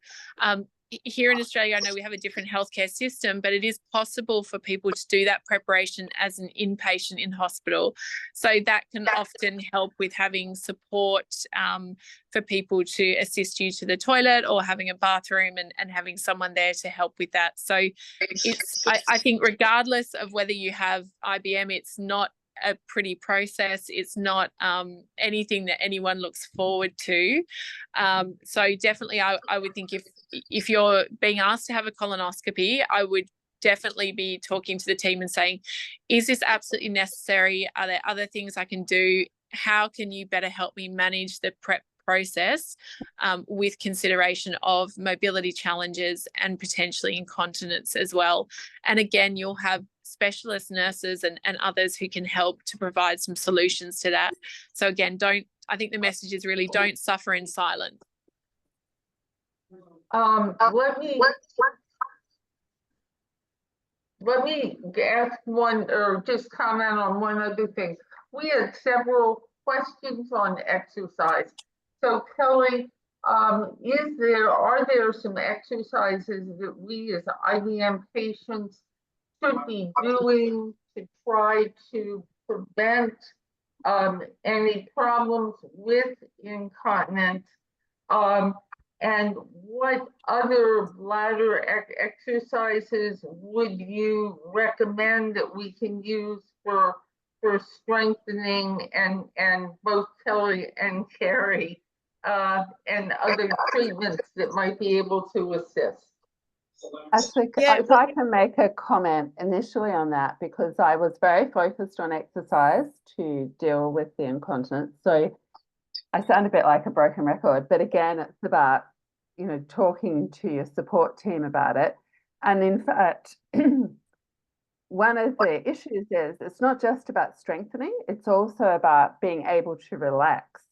here in Australia, I know we have a different healthcare system, but it is possible for people to do that preparation as an inpatient in hospital. So that can often help with having support for people to assist you to the toilet, or having a bathroom and having someone there to help with that. So I think regardless of whether you have IBM, it's not a pretty process. It's not anything that anyone looks forward to. So definitely I would think if you're being asked to have a colonoscopy, I would definitely be talking to the team and saying, is this absolutely necessary? Are there other things I can do? How can you better help me manage the prep process with consideration of mobility challenges and potentially incontinence as well? And again, you'll have specialist nurses and others who can help to provide some solutions to that. So again, I think the message is really don't suffer in silence. Let me ask one, or just comment on one other thing. We had several questions on exercise. So Kelly, are there some exercises that we as IBM patients should be doing to try to prevent any problems with incontinence? And what other bladder exercises would you recommend that we can use for strengthening, and both Kelly and Kerry, and other treatments that might be able to assist? Actually, if I can make a comment initially on that, because I was very focused on exercise to deal with the incontinence. So I sound a bit like a broken record, but again, it's about, talking to your support team about it. And in fact, one of the issues is it's not just about strengthening, it's also about being able to relax.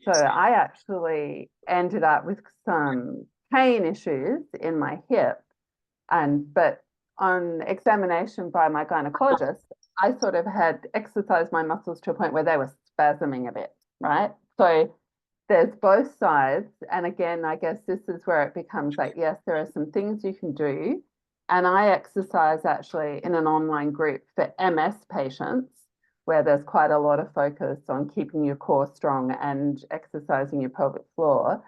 So I actually ended up with some pain issues in my hip, but on examination by my gynecologist, I sort of had exercised my muscles to a point where they were spasming a bit, right? So there's both sides. And again, I guess this is where it becomes like, yes, there are some things you can do. And I exercise actually in an online group for MS patients, where there's quite a lot of focus on keeping your core strong and exercising your pelvic floor.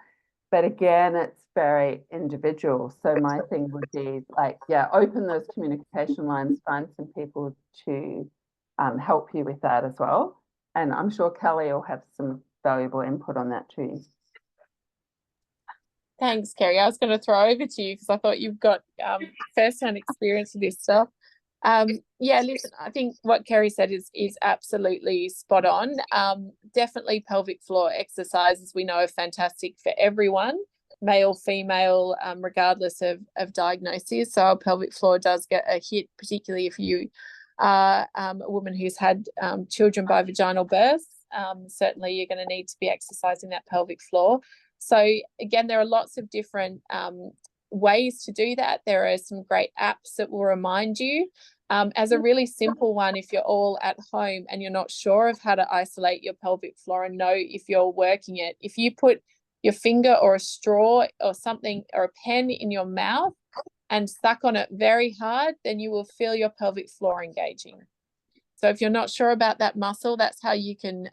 But again, it's very individual. So my thing would be like, yeah, open those communication lines, find some people to help you with that as well. And I'm sure Kelly will have some valuable input on that too. Thanks, Kerry. I was going to throw over to you because I thought you've got first-hand experience with this stuff. Yeah, listen, I think what Kerry said is absolutely spot on. Definitely pelvic floor exercises we know are fantastic for everyone, male, female, regardless of diagnosis. So our pelvic floor does get a hit, particularly if you are a woman who's had children by vaginal birth. Certainly you're going to need to be exercising that pelvic floor. So again, there are lots of different ways to do that. There are some great apps that will remind you. As a really simple one, if you're all at home and you're not sure of how to isolate your pelvic floor and know if you're working it, if you put your finger or a straw or something or a pen in your mouth and suck on it very hard, then you will feel your pelvic floor engaging. So if you're not sure about that muscle, that's how you can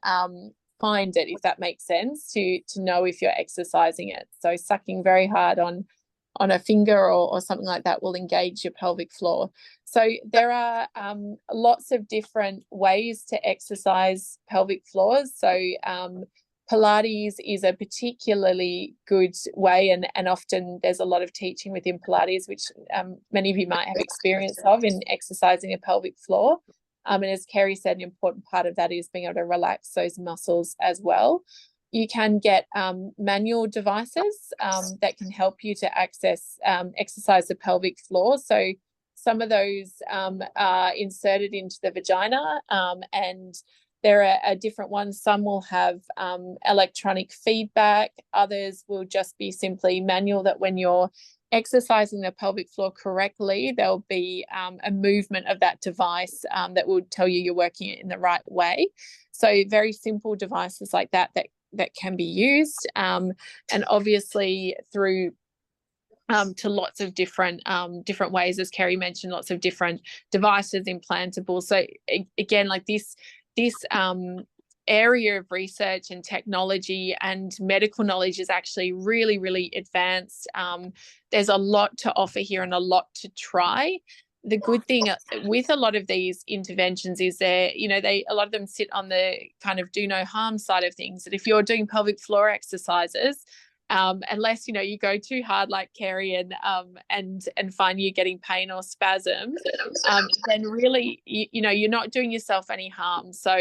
find it, if that makes sense, to know if you're exercising it. So sucking very hard on a finger or something like that will engage your pelvic floor. So there are lots of different ways to exercise pelvic floors. So Pilates is a particularly good way, and often there's a lot of teaching within Pilates, which many of you might have experience of in exercising a pelvic floor. And as Kerry said, an important part of that is being able to relax those muscles as well. You can get manual devices that can help you to exercise the pelvic floor. So some of those are inserted into the vagina, and there are different ones. Some will have electronic feedback. Others will just be simply manual, that when you're exercising the pelvic floor correctly, there'll be a movement of that device that will tell you you're working it in the right way. So very simple devices like that can be used, and obviously through to lots of different ways, as Kerry mentioned, lots of different devices, implantable. So again, like this area of research and technology and medical knowledge is actually really, really advanced. There's a lot to offer here and a lot to try. The good thing with a lot of these interventions is a lot of them sit on the kind of do no harm side of things. That if you're doing pelvic floor exercises, unless you go too hard like Kerry and find you're getting pain or spasms, then really you're not doing yourself any harm. So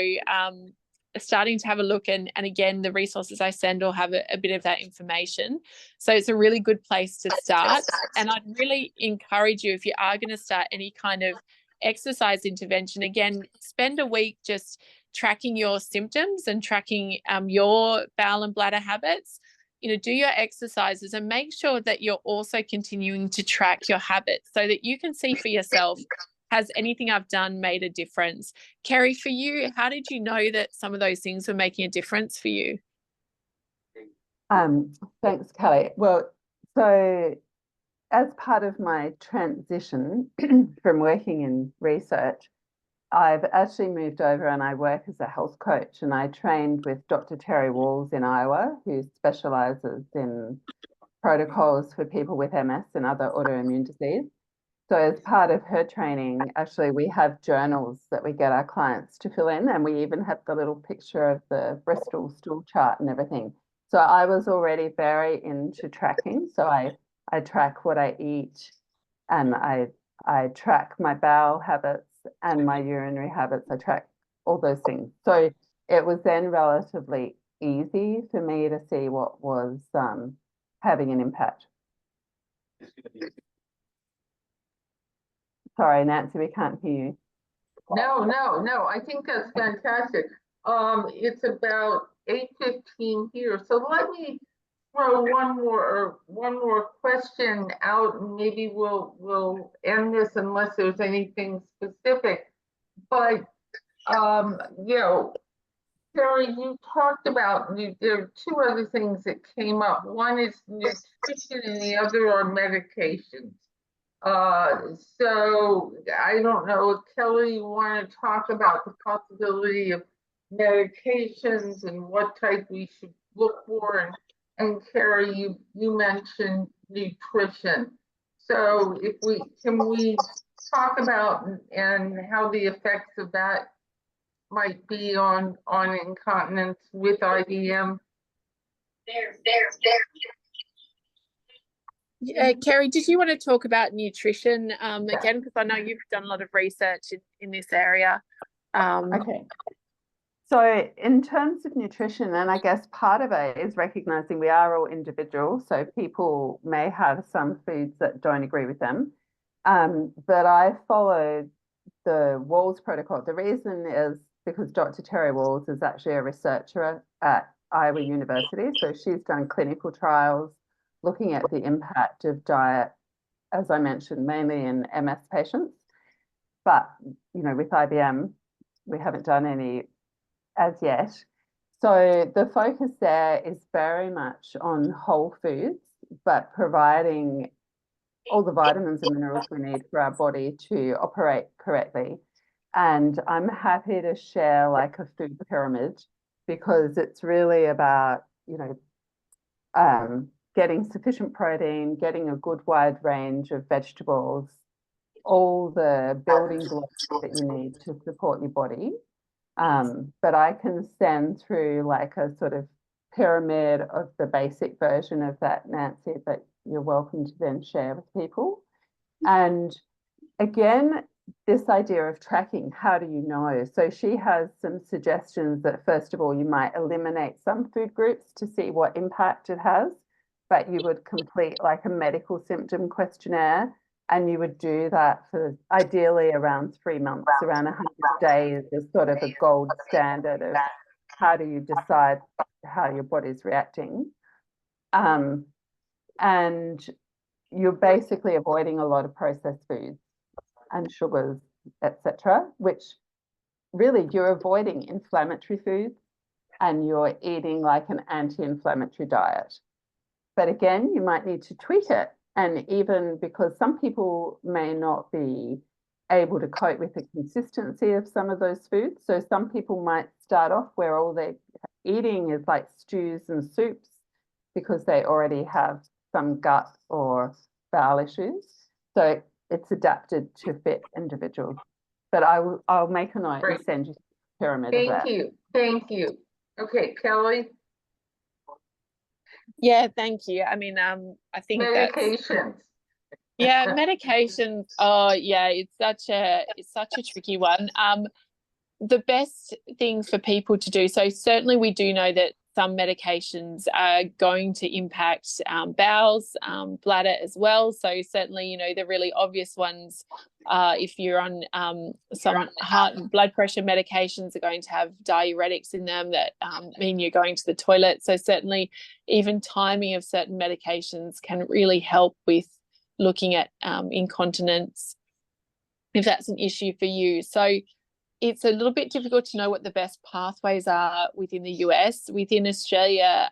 starting to have a look, and again, the resources I send will have a bit of that information. So it's a really good place to start. And I'd really encourage you, if you are going to start any kind of exercise intervention, again, spend a week just tracking your symptoms and tracking your bowel and bladder habits. Do your exercises and make sure that you're also continuing to track your habits so that you can see for yourself, has anything I've done made a difference? Kerry, for you, how did you know that some of those things were making a difference for you? Thanks, Kelly. Well, so as part of my transition from working in research, I've actually moved over and I work as a health coach, and I trained with Dr. Terry Walls in Iowa, who specializes in protocols for people with MS and other autoimmune disease. So as part of her training, actually, we have journals that we get our clients to fill in, and we even have the little picture of the Bristol stool chart and everything. So I was already very into tracking. So I track what I eat, and I track my bowel habits and my urinary habits. I track all those things. So it was then relatively easy for me to see what was having an impact. Sorry, Nancy, we can't hear you. No, I think that's fantastic. It's about 8:15 here, so let me throw one more question out, and maybe we'll end this unless there's anything specific. But Kerry, you talked about, there are two other things that came up. One is nutrition and the other are medications. So I don't know, Kelly, you want to talk about the possibility of medications and what type we should look for, and Kerry, you mentioned nutrition. So can we talk about and how the effects of that might be on incontinence with IBM? Kerry, did you want to talk about nutrition again? Because I know you've done a lot of research in this area. Okay. So in terms of nutrition, and I guess part of it is recognizing we are all individuals, so people may have some foods that don't agree with them. But I followed the Walls protocol. The reason is because Dr. Terry Walls is actually a researcher at Iowa University. So she's done clinical trials looking at the impact of diet, as I mentioned, mainly in MS patients. But, with IBM, we haven't done any as yet. So the focus there is very much on whole foods, but providing all the vitamins and minerals we need for our body to operate correctly. And I'm happy to share like a food pyramid, because it's really about, getting sufficient protein, getting a good wide range of vegetables, all the building blocks that you need to support your body. But I can send through like a sort of pyramid of the basic version of that, Nancy, that you're welcome to then share with people. And again, this idea of tracking, how do you know? So she has some suggestions that, first of all, you might eliminate some food groups to see what impact it has, but you would complete like a medical symptom questionnaire And you would do that for ideally around 3 months, around 100 days is sort of a gold standard of how do you decide how your body's reacting. And you're basically avoiding a lot of processed foods and sugars, etc., which really you're avoiding inflammatory foods and you're eating like an anti-inflammatory diet. But again, you might need to tweak it. And even because some people may not be able to cope with the consistency of some of those foods. So some people might start off where all they're eating is like stews and soups because they already have some gut or bowel issues. So it's adapted to fit individuals. But I'll make a note and send you a pyramid of that. Thank you. Okay, Kelly. Yeah, thank you. I mean, I think medications. Yeah, medications. Oh, yeah, it's such a tricky one. The best thing for people to do. So certainly, we do know that some medications are going to impact bowels, bladder as well. So certainly, you know, the really obvious ones, if you're on some heart and blood pressure medications, are going to have diuretics in them that mean you're going to the toilet. So certainly, even timing of certain medications can really help with looking at incontinence, if that's an issue for you. So it's a little bit difficult to know what the best pathways are within the US. Within Australia,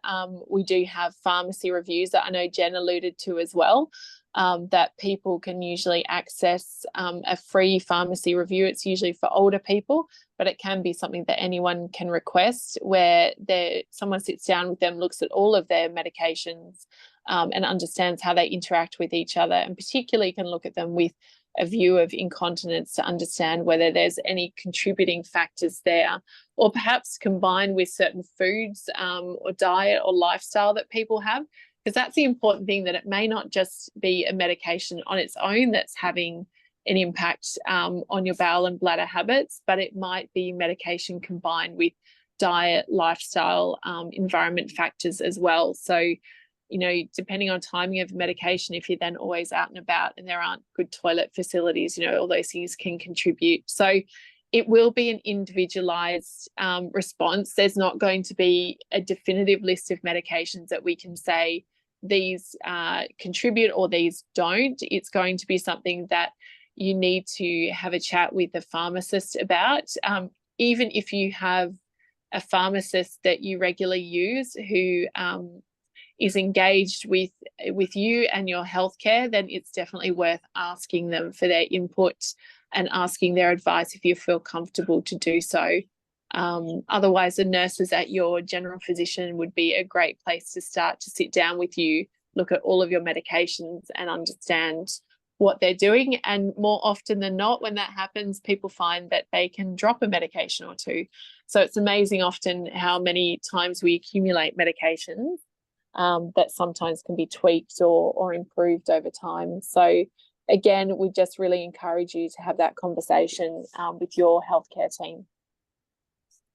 we do have pharmacy reviews that I know Jen alluded to as well, that people can usually access a free pharmacy review. It's usually for older people, but it can be something that anyone can request where someone sits down with them, looks at all of their medications and understands how they interact with each other, and particularly can look at them with a view of incontinence to understand whether there's any contributing factors there, or perhaps combined with certain foods or diet or lifestyle that people have, because that's the important thing, that it may not just be a medication on its own that's having an impact on your bowel and bladder habits, but it might be medication combined with diet, lifestyle, environment factors as well. So, you know, depending on timing of medication, if you're then always out and about and there aren't good toilet facilities, you know, all those things can contribute. So it will be an individualized response. There's not going to be a definitive list of medications that we can say these contribute or these don't. It's going to be something that you need to have a chat with the pharmacist about. Even if you have a pharmacist that you regularly use who is engaged with you and your healthcare, then it's definitely worth asking them for their input and asking their advice if you feel comfortable to do so. Otherwise, the nurses at your general physician would be a great place to start to sit down with you, look at all of your medications and understand what they're doing. And more often than not, when that happens, people find that they can drop a medication or two. So it's amazing often how many times we accumulate medications that sometimes can be tweaked or improved over time. So again, we just really encourage you to have that conversation with your healthcare team.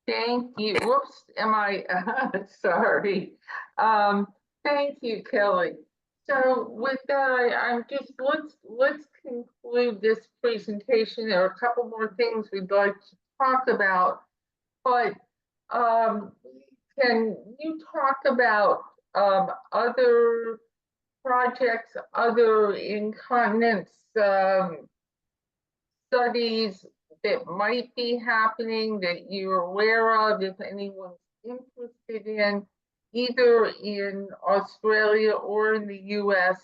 Thank you. Whoops, am I sorry. Thank you, Kelly. So with that, I'm just let's conclude this presentation. There are a couple more things we'd like to talk about, but can you talk about other projects, other incontinence studies that might be happening that you're aware of, if anyone's interested in, either in Australia or in the US,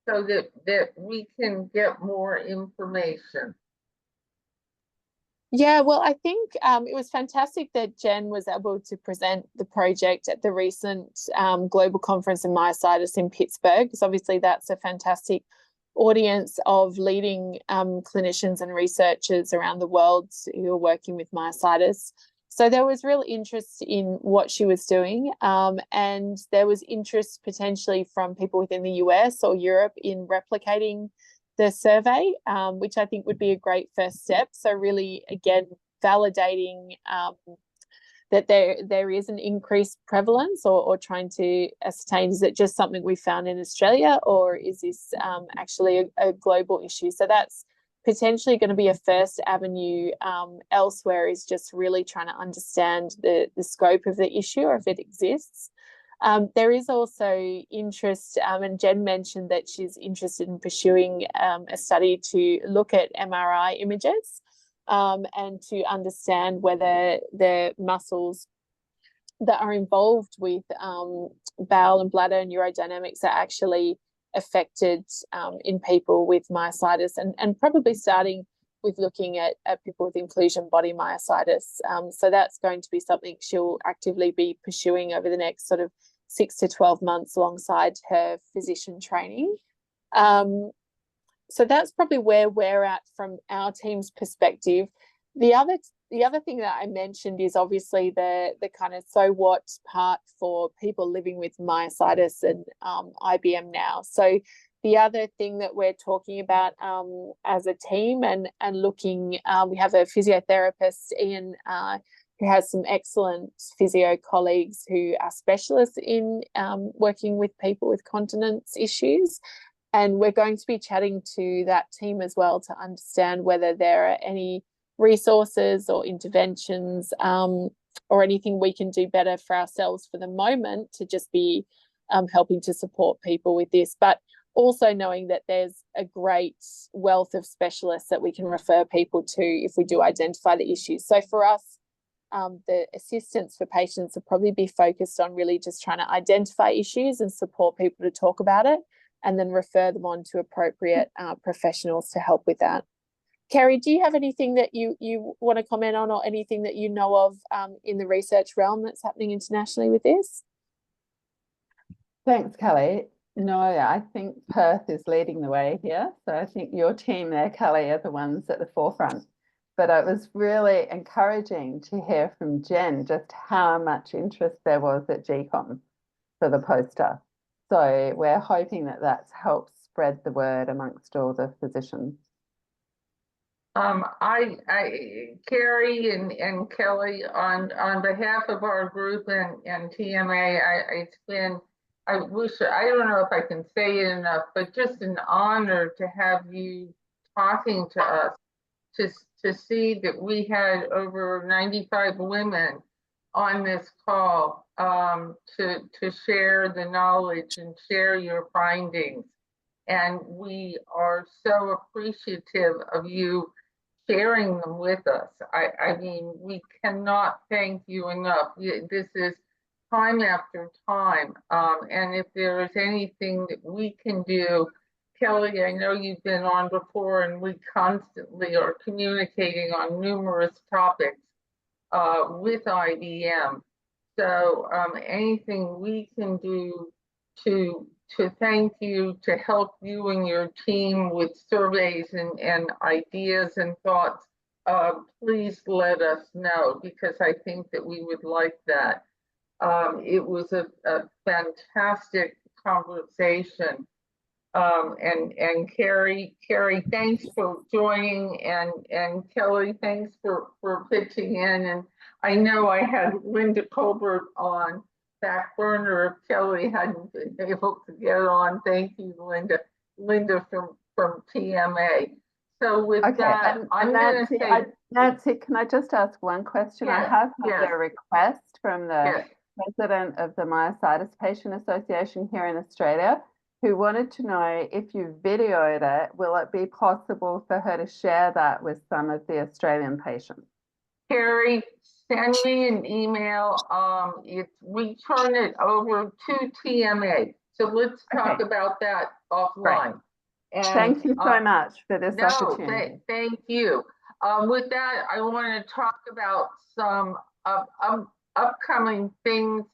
so that we can get more information? Yeah, well, I think it was fantastic that Jen was able to present the project at the recent global conference in myositis in Pittsburgh, because obviously that's a fantastic audience of leading clinicians and researchers around the world who are working with myositis. So there was real interest in what she was doing, and there was interest potentially from people within the US or Europe in replicating the survey, which I think would be a great first step. So really, again, validating that there is an increased prevalence, or trying to ascertain, is it just something we found in Australia, or is this actually a global issue? So that's potentially going to be a first avenue. Elsewhere is just really trying to understand the scope of the issue, or if it exists. There is also interest, and Jen mentioned that she's interested in pursuing a study to look at MRI images and to understand whether the muscles that are involved with bowel and bladder neurodynamics are actually affected in people with myositis, and probably starting with looking at people with inclusion body myositis. So that's going to be something she'll actively be pursuing over the next sort of 6 to 12 months alongside her physician training. So that's probably where we're at from our team's perspective. The other thing that I mentioned is obviously the kind of so what part for people living with myositis and IBM now. So the other thing that we're talking about as a team and looking, we have a physiotherapist, Ian, who has some excellent physio colleagues who are specialists in working with people with continence issues. And we're going to be chatting to that team as well to understand whether there are any resources or interventions or anything we can do better for ourselves for the moment to just be helping to support people with this. But also knowing that there's a great wealth of specialists that we can refer people to if we do identify the issues. So for us, the assistance for patients will probably be focused on really just trying to identify issues and support people to talk about it, and then refer them on to appropriate professionals to help with that. Kerry, do you have anything that you want to comment on, or anything that you know of in the research realm that's happening internationally with this? Thanks, Kelly. No, I think Perth is leading the way here. So I think your team there, Kelly, are the ones at the forefront. But it was really encouraging to hear from Jen just how much interest there was at GCOM for the poster. So we're hoping that that's helped spread the word amongst all the physicians. Kerry and Kelly, on behalf of our group and TMA, I don't know if I can say it enough, but just an honor to have you talking to us, to see that we had over 95 women on this call to share the knowledge and share your findings. And we are so appreciative of you sharing them with us. I mean, we cannot thank you enough. This is time after time. And if there is anything that we can do, Kelly, I know you've been on before, and we constantly are communicating on numerous topics with IBM. So anything we can do to thank you, to help you and your team with surveys and ideas and thoughts, please let us know, because I think that we would like that. It was a fantastic conversation. And Kerry, thanks for joining, and Kelly, thanks for pitching in. And I know I had Linda Colbert on back burner if Kelly hadn't been able to get on. Thank you, Linda. Linda from TMA. So with that, I'm going to say, Nancy, can I just ask one question? Yes, I have had yes. a request from the Yes. president of the Myositis Patient Association here in Australia, who wanted to know, if you videoed it, will it be possible for her to share that with some of the Australian patients? Kerry, send me an email. We turn it over to TMA. So let's talk about that offline. And, thank you so much for this opportunity. Thank you. With that, I want to talk about some upcoming things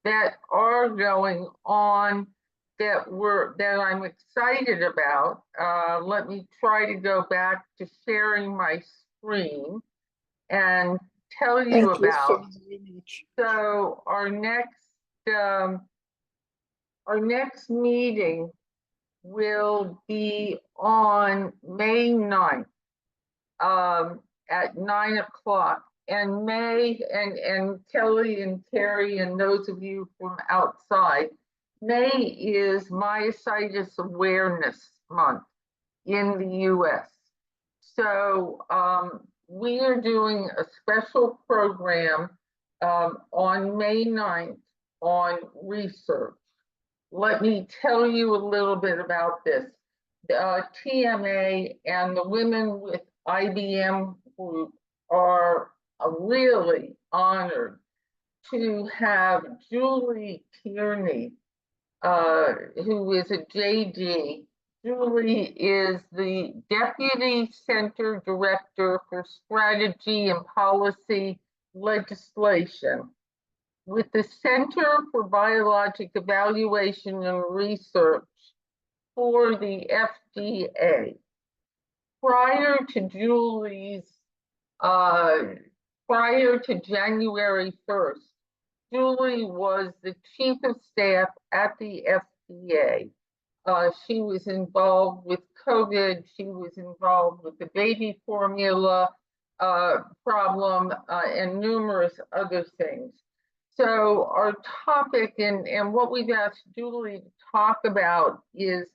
that are going on that I'm excited about. Let me try to go back to sharing my screen and tell you about. So our next meeting will be on May 9th at 9 o'clock. and May and Kelly and Kerry and those of you from outside, May is Myositis Awareness Month in the US. So we are doing a special program on May 9th on research. Let me tell you a little bit about this. TMA and the Women with IBM Group are really honored to have Julie Tierney, who is a JD. Julie is the Deputy Center Director for Strategy and Policy Legislation with the Center for Biologic Evaluation and Research for the FDA. Prior to January 1st, Julie was the Chief of Staff at the FDA. She was involved with COVID. She was involved with the baby formula problem and numerous other things. So our topic and what we've asked Julie to talk about is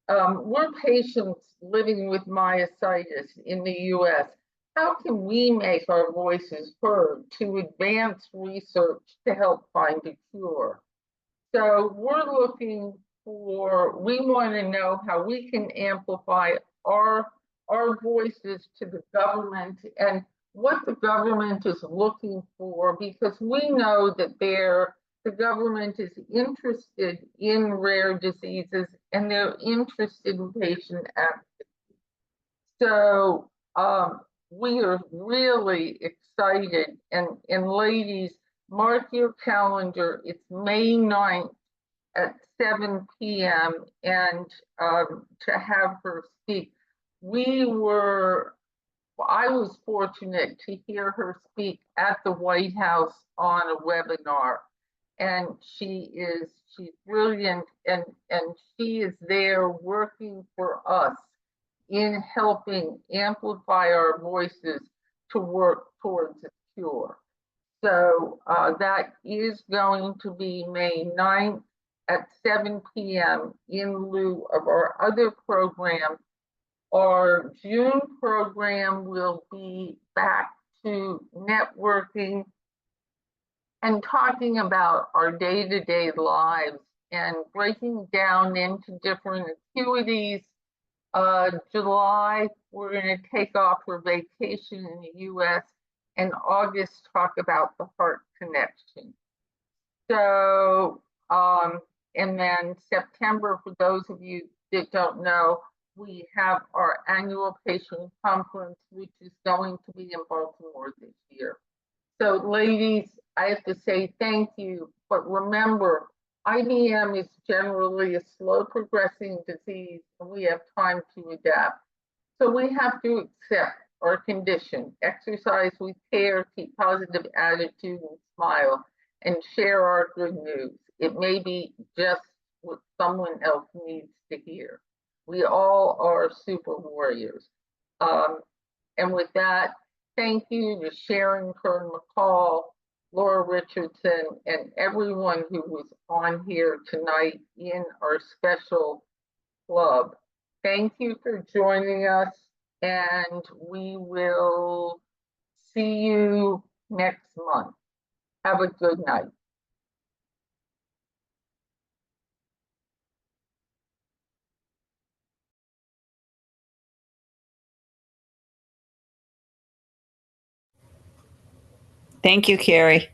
we're patients living with myositis in the US. How can we make our voices heard to advance research to help find a cure? So we want to know how we can amplify our voices to the government and what the government is looking for, because we know that the government is interested in rare diseases and they're interested in patient advocacy. So we are really excited, and ladies, mark your calendar. It's May 9th at 7 p.m. and to have her speak. I was fortunate to hear her speak at the White House on a webinar, and she's brilliant, and she is there working for us in helping amplify our voices to work towards a cure. So that is going to be May 9th at 7 p.m. in lieu of our other program. Our June program will be back to networking and talking about our day-to-day lives and breaking down into different acuities. July, we're going to take off for vacation in the US, and August, talk about the heart connection. So, and then September, for those of you that don't know, we have our annual patient conference, which is going to be in Baltimore this year. So ladies, I have to say thank you, but remember, IBM is generally a slow progressing disease and we have time to adapt. So we have to accept our condition, exercise with care, keep positive attitude and smile, and share our good news. It may be just what someone else needs to hear. We all are super warriors. And with that, thank you to Sharon Kern-McCall, Laura Richardson, and everyone who was on here tonight in our special club. Thank you for joining us, and we will see you next month. Have a good night. Thank you, Kerry.